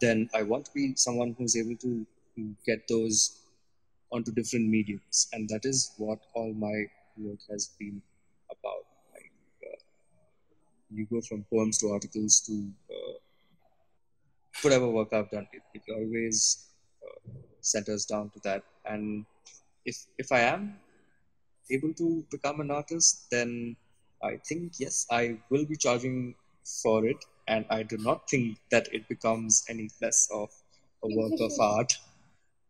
then I want to be someone who's able to get those onto different mediums, and that is what all my work has been about. Like, you go from poems to articles to whatever work I've done. It always centers down to that. And if I am able to become an artist, then I think yes, I will be charging for it, and I do not think that it becomes any less of a work of art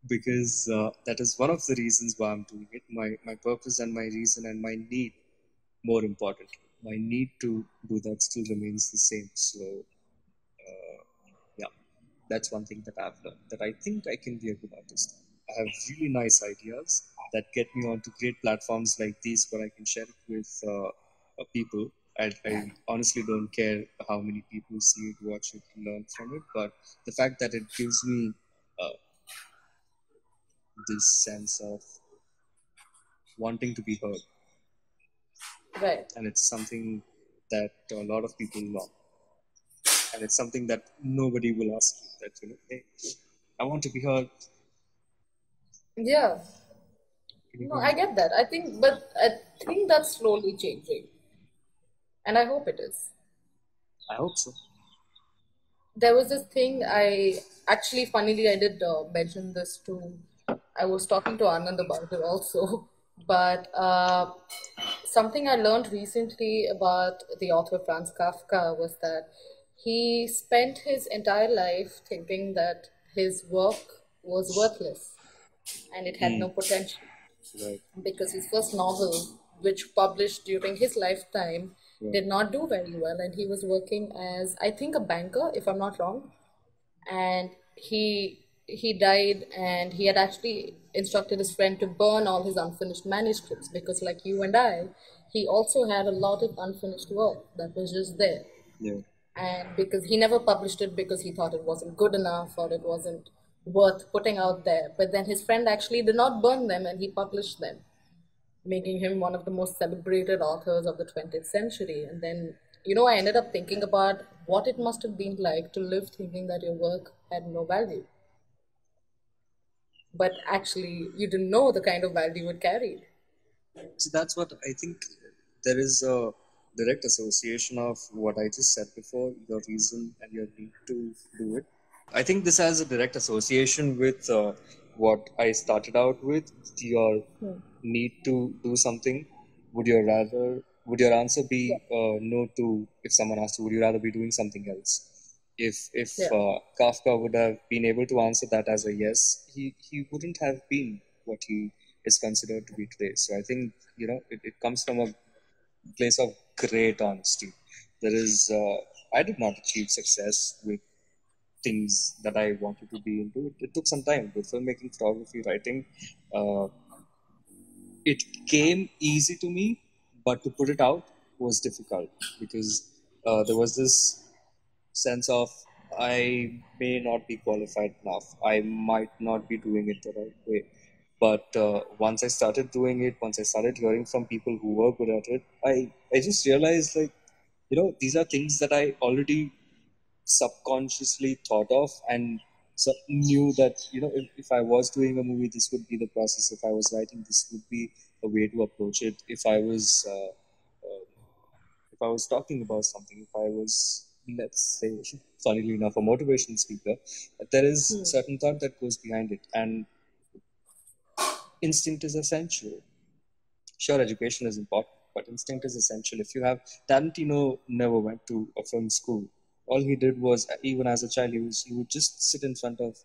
because that is one of the reasons why I'm doing it. My purpose and my reason and my need, more important, my need to do that still remains the same. So yeah, that's one thing that I've learned, that I think I can be a good artist. I have really nice ideas that get me onto great platforms like these where I can share it with people. I honestly don't care how many people see it, watch it, learn from it, but the fact that it gives me uh, this sense of wanting to be heard, Right. and it's something that a lot of people want, and it's something that nobody will ask you. That hey, I want to be heard. Yeah. Can you No, hear I me? get that. I think that's slowly changing, and I hope it is. I hope so. There was this thing I actually, funnily, I did mention this to. I was talking to Anand about it also, but something I learned recently about the author Franz Kafka was that he spent his entire life thinking that his work was worthless and it had no potential Right. because his first novel, which published during his lifetime, Right. did not do very well, and he was working as, I think, a banker, if I'm not wrong. And he died, and he had actually instructed his friend to burn all his unfinished manuscripts because, like you and I, he also had a lot of unfinished work that was just there. Yeah. And because he never published it because he thought it wasn't good enough or it wasn't worth putting out there. But then his friend actually did not burn them and he published them, making him one of the most celebrated authors of the 20th century. And then, I ended up thinking about what it must have been like to live thinking that your work had no value. But actually, you didn't know the kind of value it carried. So that's what I think. There is a direct association of what I just said before, your reason and your need to do it. I think this has a direct association with what I started out with, your need to do something. Would your answer Yeah, be no to, if someone asked you, would you rather be doing something else? If yeah, Kafka would have been able to answer that as a yes, he wouldn't have been what he is considered to be today. So I think it comes from a place of great honesty. There is I did not achieve success with things that I wanted to be into. It took some time with filmmaking, photography, writing. Uh, it came easy to me, but to put it out was difficult because there was this sense of I may not be qualified enough. I might not be doing it the right way. But once I started doing it, once I started hearing from people who were good at it, I just realized like, these are things that I already subconsciously thought of and knew that, if I was doing a movie, this would be the process. If I was writing, this would be a way to approach it. If I was talking about something, if I was, let's say, funnily enough, a motivational speaker, there is certain thought that goes behind it, and instinct is essential. Sure, education is important, but instinct is essential. If you have Tarantino never went to a film school. All he did was, even as a child, he would just sit in front of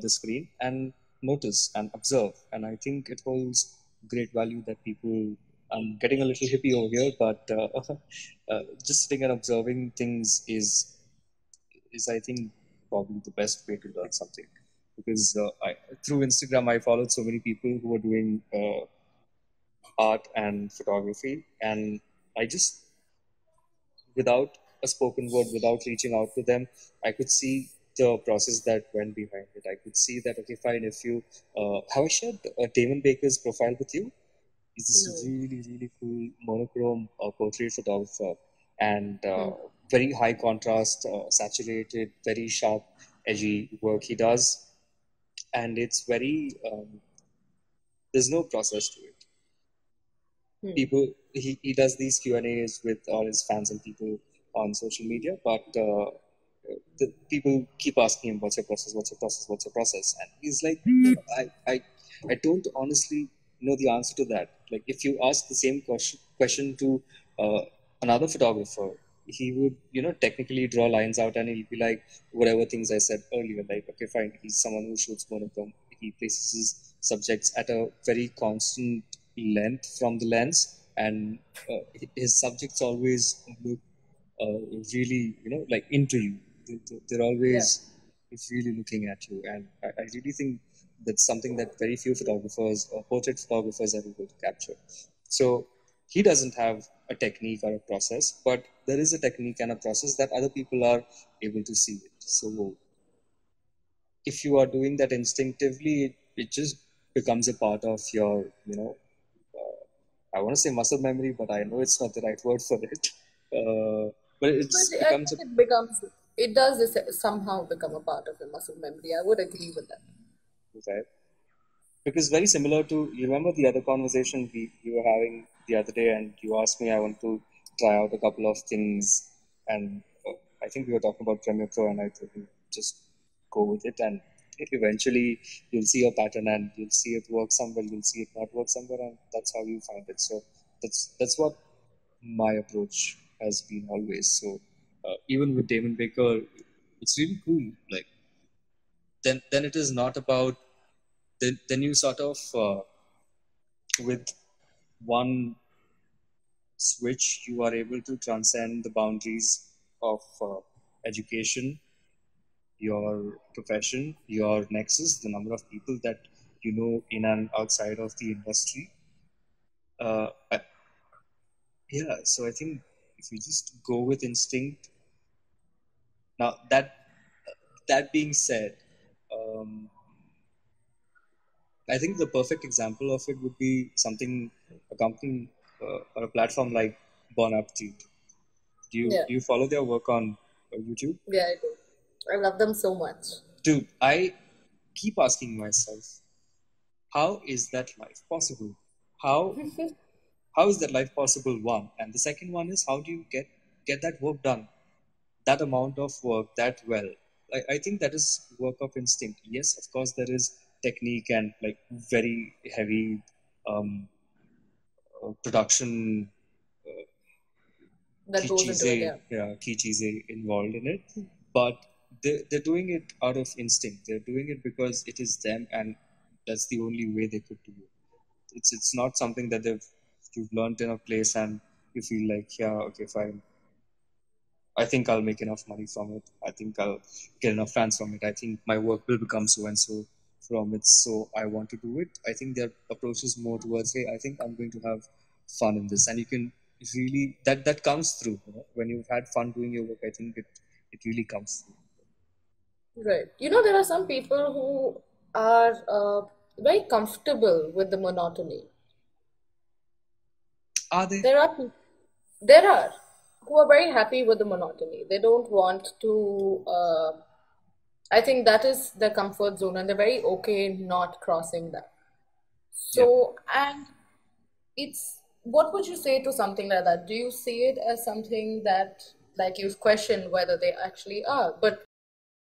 the screen and notice and observe. And I think it holds great value that people. I'm getting a little hippie over here, but just sitting and observing things is I think probably the best way to learn something. Because through Instagram, I followed so many people who were doing art and photography, and I just, without a spoken word, without reaching out to them, I could see the process that went behind it. I could see that, okay, fine, if you have I shared Damon Baker's profile with you? He's this no. really really cool monochrome portrait photographer, and very high contrast, saturated, very sharp edgy work he does, and it's very there's no process to it. People, he does these Q&As with all his fans and people on social media, but the people keep asking him, "What's your process? What's your process? What's your process?" And he's like, I don't honestly know the answer to that. Like, if you ask the same question to another photographer, he would, technically draw lines out, and he'll be like, whatever things I said earlier, like, okay, fine, he's someone who shoots monochrome. He places his subjects at a very constant length from the lens, and his subjects always look really, like into you. They're always really looking at you, and I really think that's something that very few photographers or portrait photographers are able to capture. So he doesn't have a technique or a process, but there is a technique and a process that other people are able to see it. So if you are doing that instinctively, it just becomes a part of your, I want to say muscle memory, but I know it's not the right word for it. But it But just I becomes a think it does somehow become a part of your muscle memory. I would agree with that. right. Because very similar to, you remember the other conversation we were having the other day, and you asked me I want to try out a couple of things, and I think we were talking about Premiere Pro, and I told you just go with it, and eventually you'll see a pattern, and you'll see it work somewhere, you'll see it not work somewhere, and that's how you find it. So that's what my approach has been always. So even with Damon Baker, it's really cool. Like, then it is not about, then you sort of with one switch you are able to transcend the boundaries of education, your profession, your nexus, the number of people that you know in and outside of the industry. Uh, I- yeah, so I think if you just go with instinct. Now that being said, um, I think the perfect example of it would be something, a company or a platform like Bon Appetit. Yeah, Do you follow their work on YouTube? yeah, I do. I love them so much. Dude, I keep asking myself, how is that life possible? How how is that life possible? One, and the second one is, how do you get that work done? That amount of work that well. I think that is work of instinct. Yes, of course there is technique and like very heavy um, production That goes into it, yeah. key cheese involved in it, but they're doing it out of instinct. They're doing it because it is them, and that's the only way they could do it. It's not something that you've learned in a place and you feel like, yeah, okay, fine, I think I'll make enough money from it. I think I'll get enough fans from it. I think my work will become so and so from it. So I want to do it. I think their approach is more towards, hey, I think I'm going to have fun in this. And you can really, that comes through. When you've had fun doing your work, I think it really comes through. Right. There are some people who are very comfortable with the monotony. Are they? There are there are who are very happy with the monotony. They don't want to. I think that is their comfort zone, and they're very okay not crossing that. Yeah. So, and it's what would you say to something like that? Do you see it as something that, like, you've questioned whether they actually are? But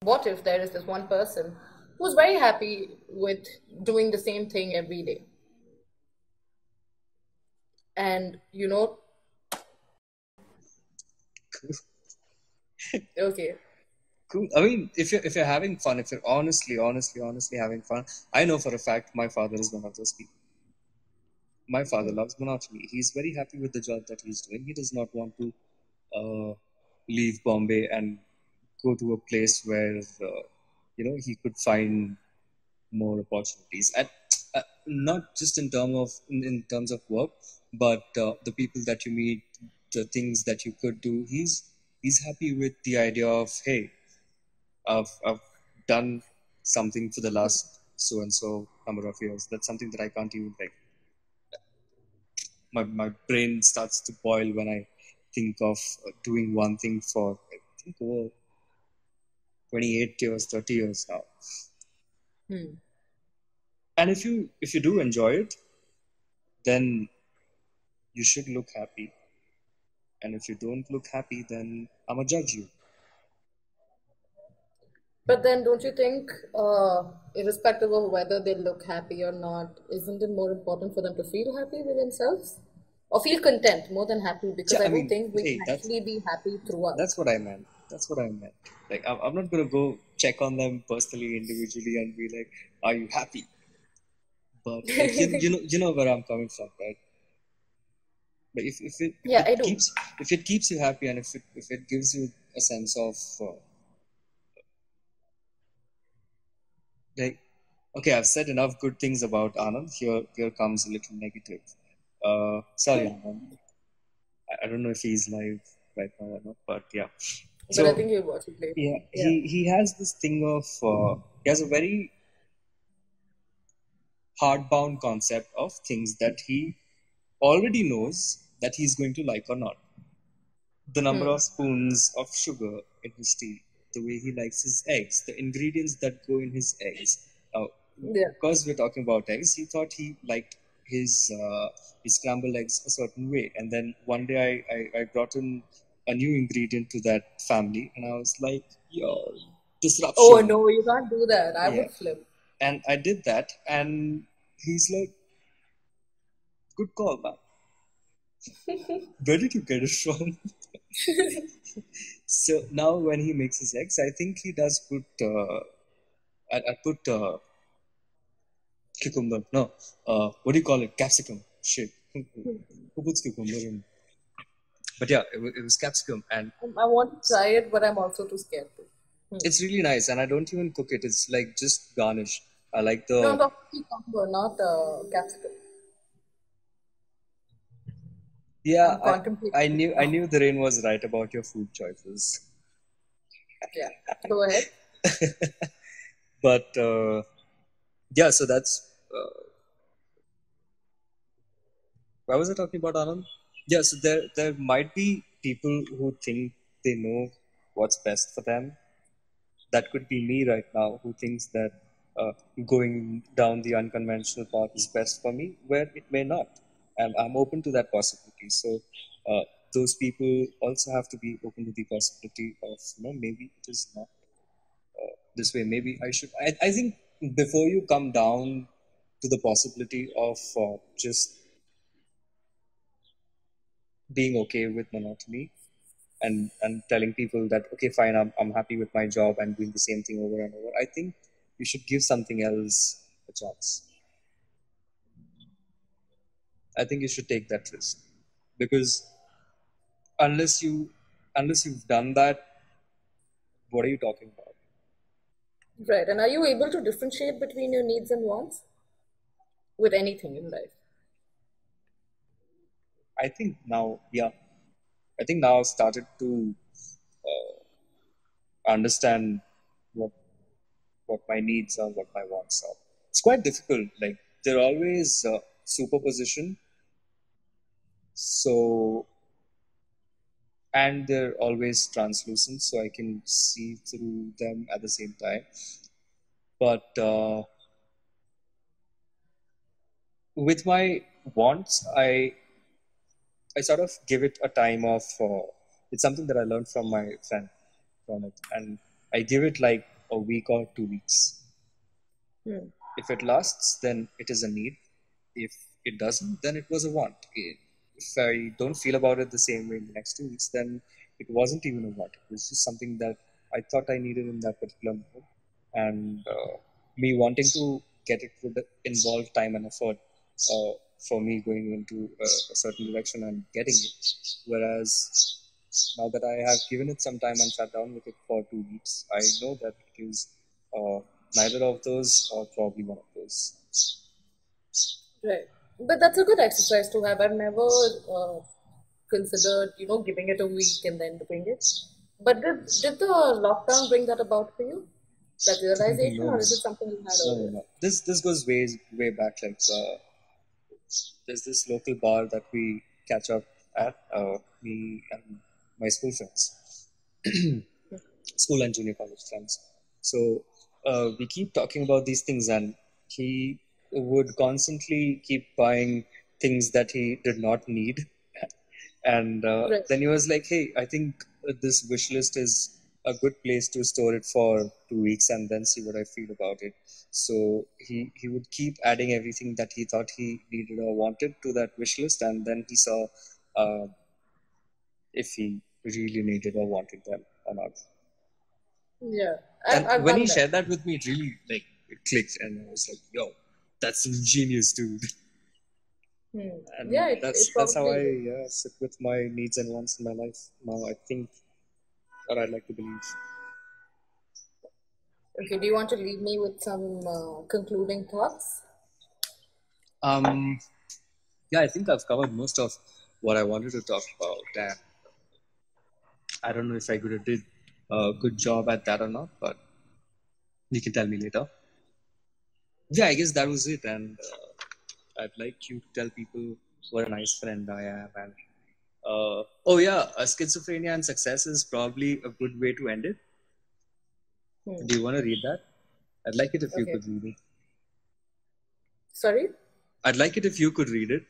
what if there is this one person who's very happy with doing the same thing every day? And okay, Cool. I mean, if you're having fun, if you're honestly having fun, I know for a fact my father is one of those people. My father loves monotony. He's very happy with the job that he's doing. He does not want to leave Bombay and go to a place where he could find more opportunities. At not just in terms of work, but the people that you meet, the things that you could do. He's happy with the idea of, hey, I've done something for the last so and so number of years. That's something that I can't even like. My brain starts to boil when I think of doing one thing for, I think, over 28 years, 30 years now. And if you do enjoy it, then you should look happy. And if you don't look happy, then I'm gonna judge you. But then, don't you think, irrespective of whether they look happy or not, isn't it more important for them to feel happy with themselves? Or feel content more than happy? Because Yeah, I I don't mean, think we can hey, actually be happy throughout. that's what I meant. That's what I meant. Like, I'm not gonna go check on them personally, individually, and be like, "Are you happy?" But like, you know where I'm coming from, right? But if Yeah, I do. it keeps you happy, and if it gives you a sense of like, okay, I've said enough good things about Anand. Here comes a little negative. Sorry, Anand. I don't know if he's live right now or not, but yeah. But I So think you'll watch it later. yeah, Yeah. he has this thing of he has a very hardbound concept of things that he already knows that he's going to like or not. The number Hmm. of spoons of sugar in his tea, the way he likes his eggs, the ingredients that go in his eggs. Now, Yeah. because we're talking about eggs, he thought he liked his scrambled eggs a certain way, and then one day I brought in a new ingredient to that family, and I was like, "Yo, Oh disruption!" no, you can't do that. I Yeah, would flip. and I did that, and he's like, "Good call, man. Where did you get it from?" So now when he makes his eggs, I think he does put I put cucumber. No, what do you call it? Capsicum. Shit. Who puts cucumber in? But yeah, it was capsicum, and I want to try it, but I'm also too scared to. it's really nice. And I don't even cook it. It's like just garnish. I like No, I'm the talking cucumber, not capsicum. yeah. I'm contemplating it I now. knew the rain was right about your food choices. Yeah. Go ahead. But yeah, so that's why was I talking about Anand? Yeah, so there might be people who think they know what's best for them. That could be me right now, who thinks that going down the unconventional path is best for me, where it may not. And I'm open to that possibility. So those people also have to be open to the possibility of, maybe it is not this way. Maybe I should. I think before you come down to the possibility of just being okay with monotony, and telling people that okay, fine, I'm happy with my job and doing the same thing over and over, I think you should give something else a chance. I think you should take that risk, because unless you unless you've done that, what are you talking about? Right. And are you able to differentiate between your needs and wants with anything in life? I think now, yeah, I think now I've started to understand what what my needs are, what my wants are. It's quite difficult. Like they're always superposition. So and they're always translucent, so I can see through them at the same time. But with my wants, I sort of give it a time of. It's something that I learned from my friend from it, and I give it like a week or 2 weeks. Hmm. If it lasts, then it is a need. If it doesn't, then it was a want. If I don't feel about it the same way in the next 2 weeks, then it wasn't even a want. It was just something that I thought I needed in that particular moment. And me wanting to get it would involve time and effort for me going into a certain direction and getting it. Whereas now that I have given it some time and sat down with it for 2 weeks, I know that it is uh, neither of those or probably one of those. Right. But that's a good exercise to have. I've never considered, giving it a week and then doing it. But did the lockdown bring that about for you? That realization, No, or no, is it something you had no, no, earlier? no. This goes way back. Like there's this local bar that we catch up at. Me and my school friends, school and junior college friends. So we keep talking about these things, and he would constantly keep buying things that he did not need. And Right. then he was like, "Hey, I think this wish list is a good place to store it for 2 weeks and then see what I feel about it. So he would keep adding everything that he thought he needed or wanted to that wish list, and then he saw uh, if he really needed or wanted them or not. Yeah, And I've when done he that. shared that with me, it really like it clicked, and I was like, "Yo, that's ingenious, dude." Yeah, And it that's how probably I is. sit with my needs and wants in my life now. I think, or I'd like to believe. Okay, do you want to leave me with some concluding thoughts? Um, yeah, I think I've covered most of what I wanted to talk about, and I don't know if I could have did a good job at that or not, but you can tell me later. Yeah, I guess that was it, and I'd like you to tell people what a nice friend I am, and oh yeah, schizophrenia and success is probably a good way to end it. Do you want to read that? I'd like it if you Okay. could read it. Sorry? I'd like it if you could read it.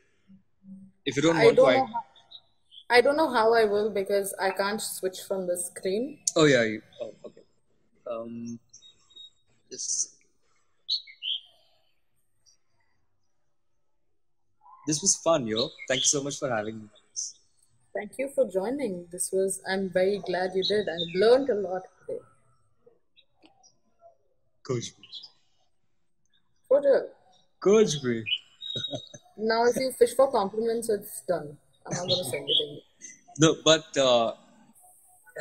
If you don't I want to, don't know. I don't know how I will because I can't switch from the screen. oh yeah, oh, okay. Um, this this was fun, yo. Thank you so much for having me on this. Thank you for joining. I'm very glad you did. I've learned a lot today. Coach me. For real. Coach me. Now, if you fish for compliments, it's done. I'm not going to say anything. No, but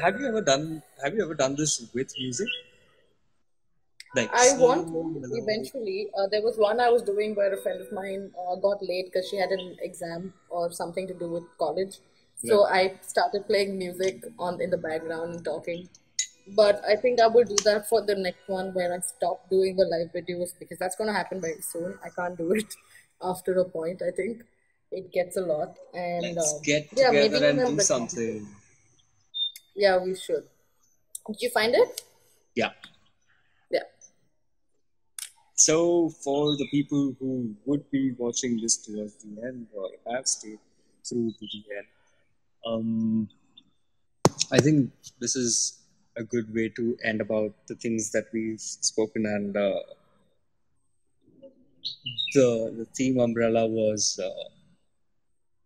have you ever done this with music? Like I slow, want to melodic. eventually. There was one I was doing where a friend of mine got late because she had an exam or something to do with college. Right. So I started playing music on in the background and talking. But I think I will do that for the next one where I stop doing the live videos because that's going to happen very soon. I can't do it after a point. I think it gets a lot, and Let's get yeah, maybe together and even do with music. something. Yeah, we should. Did you find it? Yeah. Yeah. So for the people who would be watching this towards the end or have stayed through to the end, um, I think this is a good way to end about the things that we've spoken, and the theme umbrella was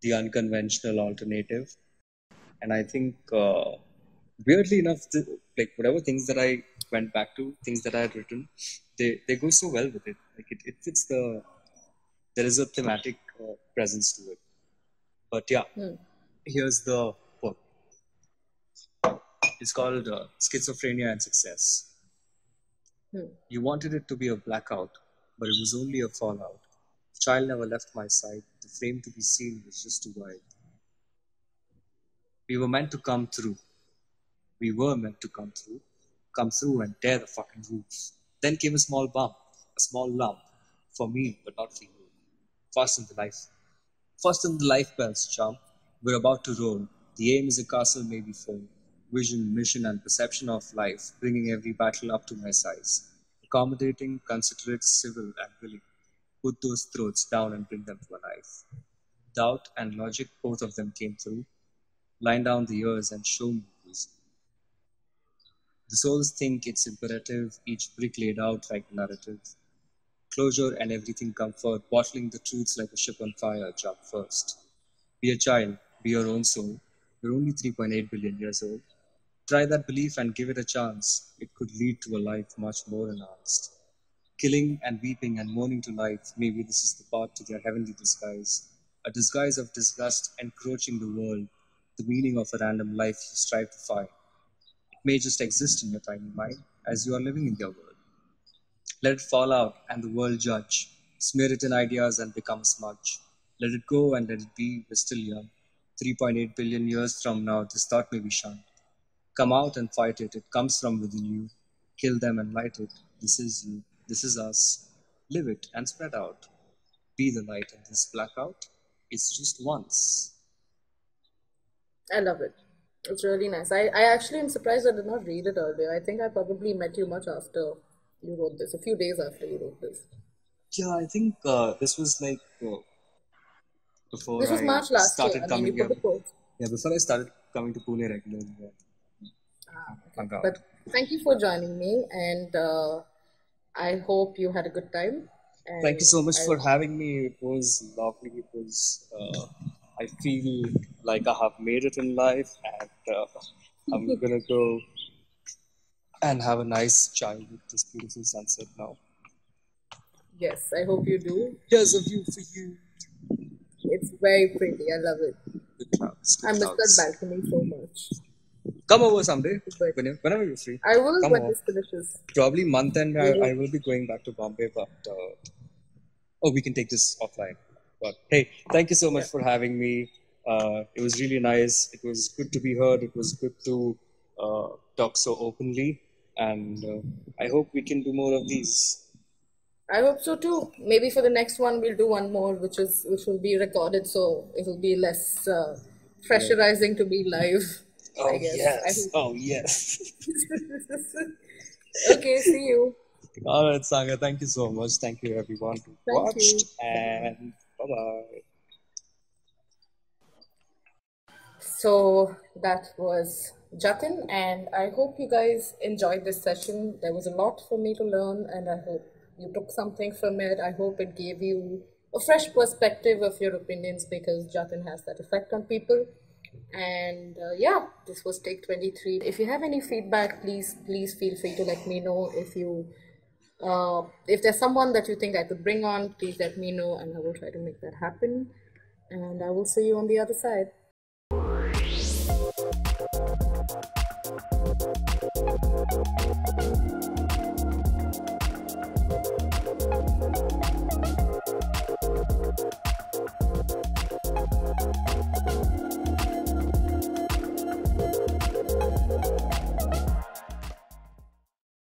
the unconventional alternative. And I think weirdly enough, like whatever things that I went back to, things that I had written, they go so well with it. Like it fits there is a thematic presence to it. But yeah, here's the book. It's called Schizophrenia and Success. You wanted it to be a blackout, but it was only a fallout. The child never left my side. The frame to be seen was just too wide. We were meant to come through. We were meant to come through and tear the fucking roof. Then came a small bump, a small lump, for me, but not for you. Fasten the life. Fasten the life belts, chum. We're about to roll. The aim is a castle maybe full. Vision, mission, and perception of life, bringing every battle up to my size. Accommodating, considerate, civil, and willing. Put those throats down and bring them to a knife. Doubt and logic, both of them came through. Line down the ears and show me reason. The souls think it's imperative, each brick laid out like narrative. Closure and everything comfort, bottling the truths like a ship on fire, jump first. Be a child, be your own soul. You're only 3.8 billion years old. Try that belief and give it a chance. It could lead to a life much more enhanced. Killing and weeping and mourning to life, maybe this is the path to their heavenly disguise. A disguise of disgust encroaching the world, the meaning of a random life you strive to find. It may just exist in your tiny mind as you are living in their world. Let it fall out and the world judge. Smear it in ideas and become a smudge. Let it go and let it be, we're still young. 3.8 billion years from now, this thought may be shunned. Come out and fight it, it comes from within you. Kill them and light it. This is you, this is us. Live it and spread out. Be the light in this blackout. It's just once. I love it. It's really nice. I actually am surprised I did not read it earlier. I think I probably met you much after you wrote this, a few days after you wrote this. Yeah, I think this was like before This was I March last year. started I mean, you coming put here. the quote. Yeah, before I started coming to Pune regularly. Yeah. hung out. But thank you for joining me, and I hope you had a good time. Thank you And so much I for having me. It was lovely. It was. I feel like I have made it in life, and I'm gonna go and have a nice chai with this beautiful sunset now. yes, I hope you do. Here's a view for you. It's very pretty. I love it. Good clouds. I Good miss that clouds. balcony so much. Come over someday. But Whenever you're free. I will Come when over. this finishes. Probably month end. We will. I will be going back to Bombay, but oh, we can take this offline. But hey, thank you so much Yeah. for having me. It was really nice. It was good to be heard. It was good to talk so openly, and I hope we can do more of these. I hope so too. Maybe for the next one we'll do one more, which will be recorded, so it'll be less pressurizing to be live. I Oh guess. I yes. hope. Oh yes. Okay, see you. All right, Sangha. Thank you so much. Thank you everyone who Thank watched, you. and bye bye. So that was Jatin, and I hope you guys enjoyed this session. There was a lot for me to learn, and I hope you took something from it. I hope it gave you a fresh perspective of your opinions because Jatin has that effect on people. And yeah, this was take 23. If you have any feedback, please feel free to let me know. If there's someone that you think I could bring on, please let me know, and I will try to make that happen. And I will see you on the other side.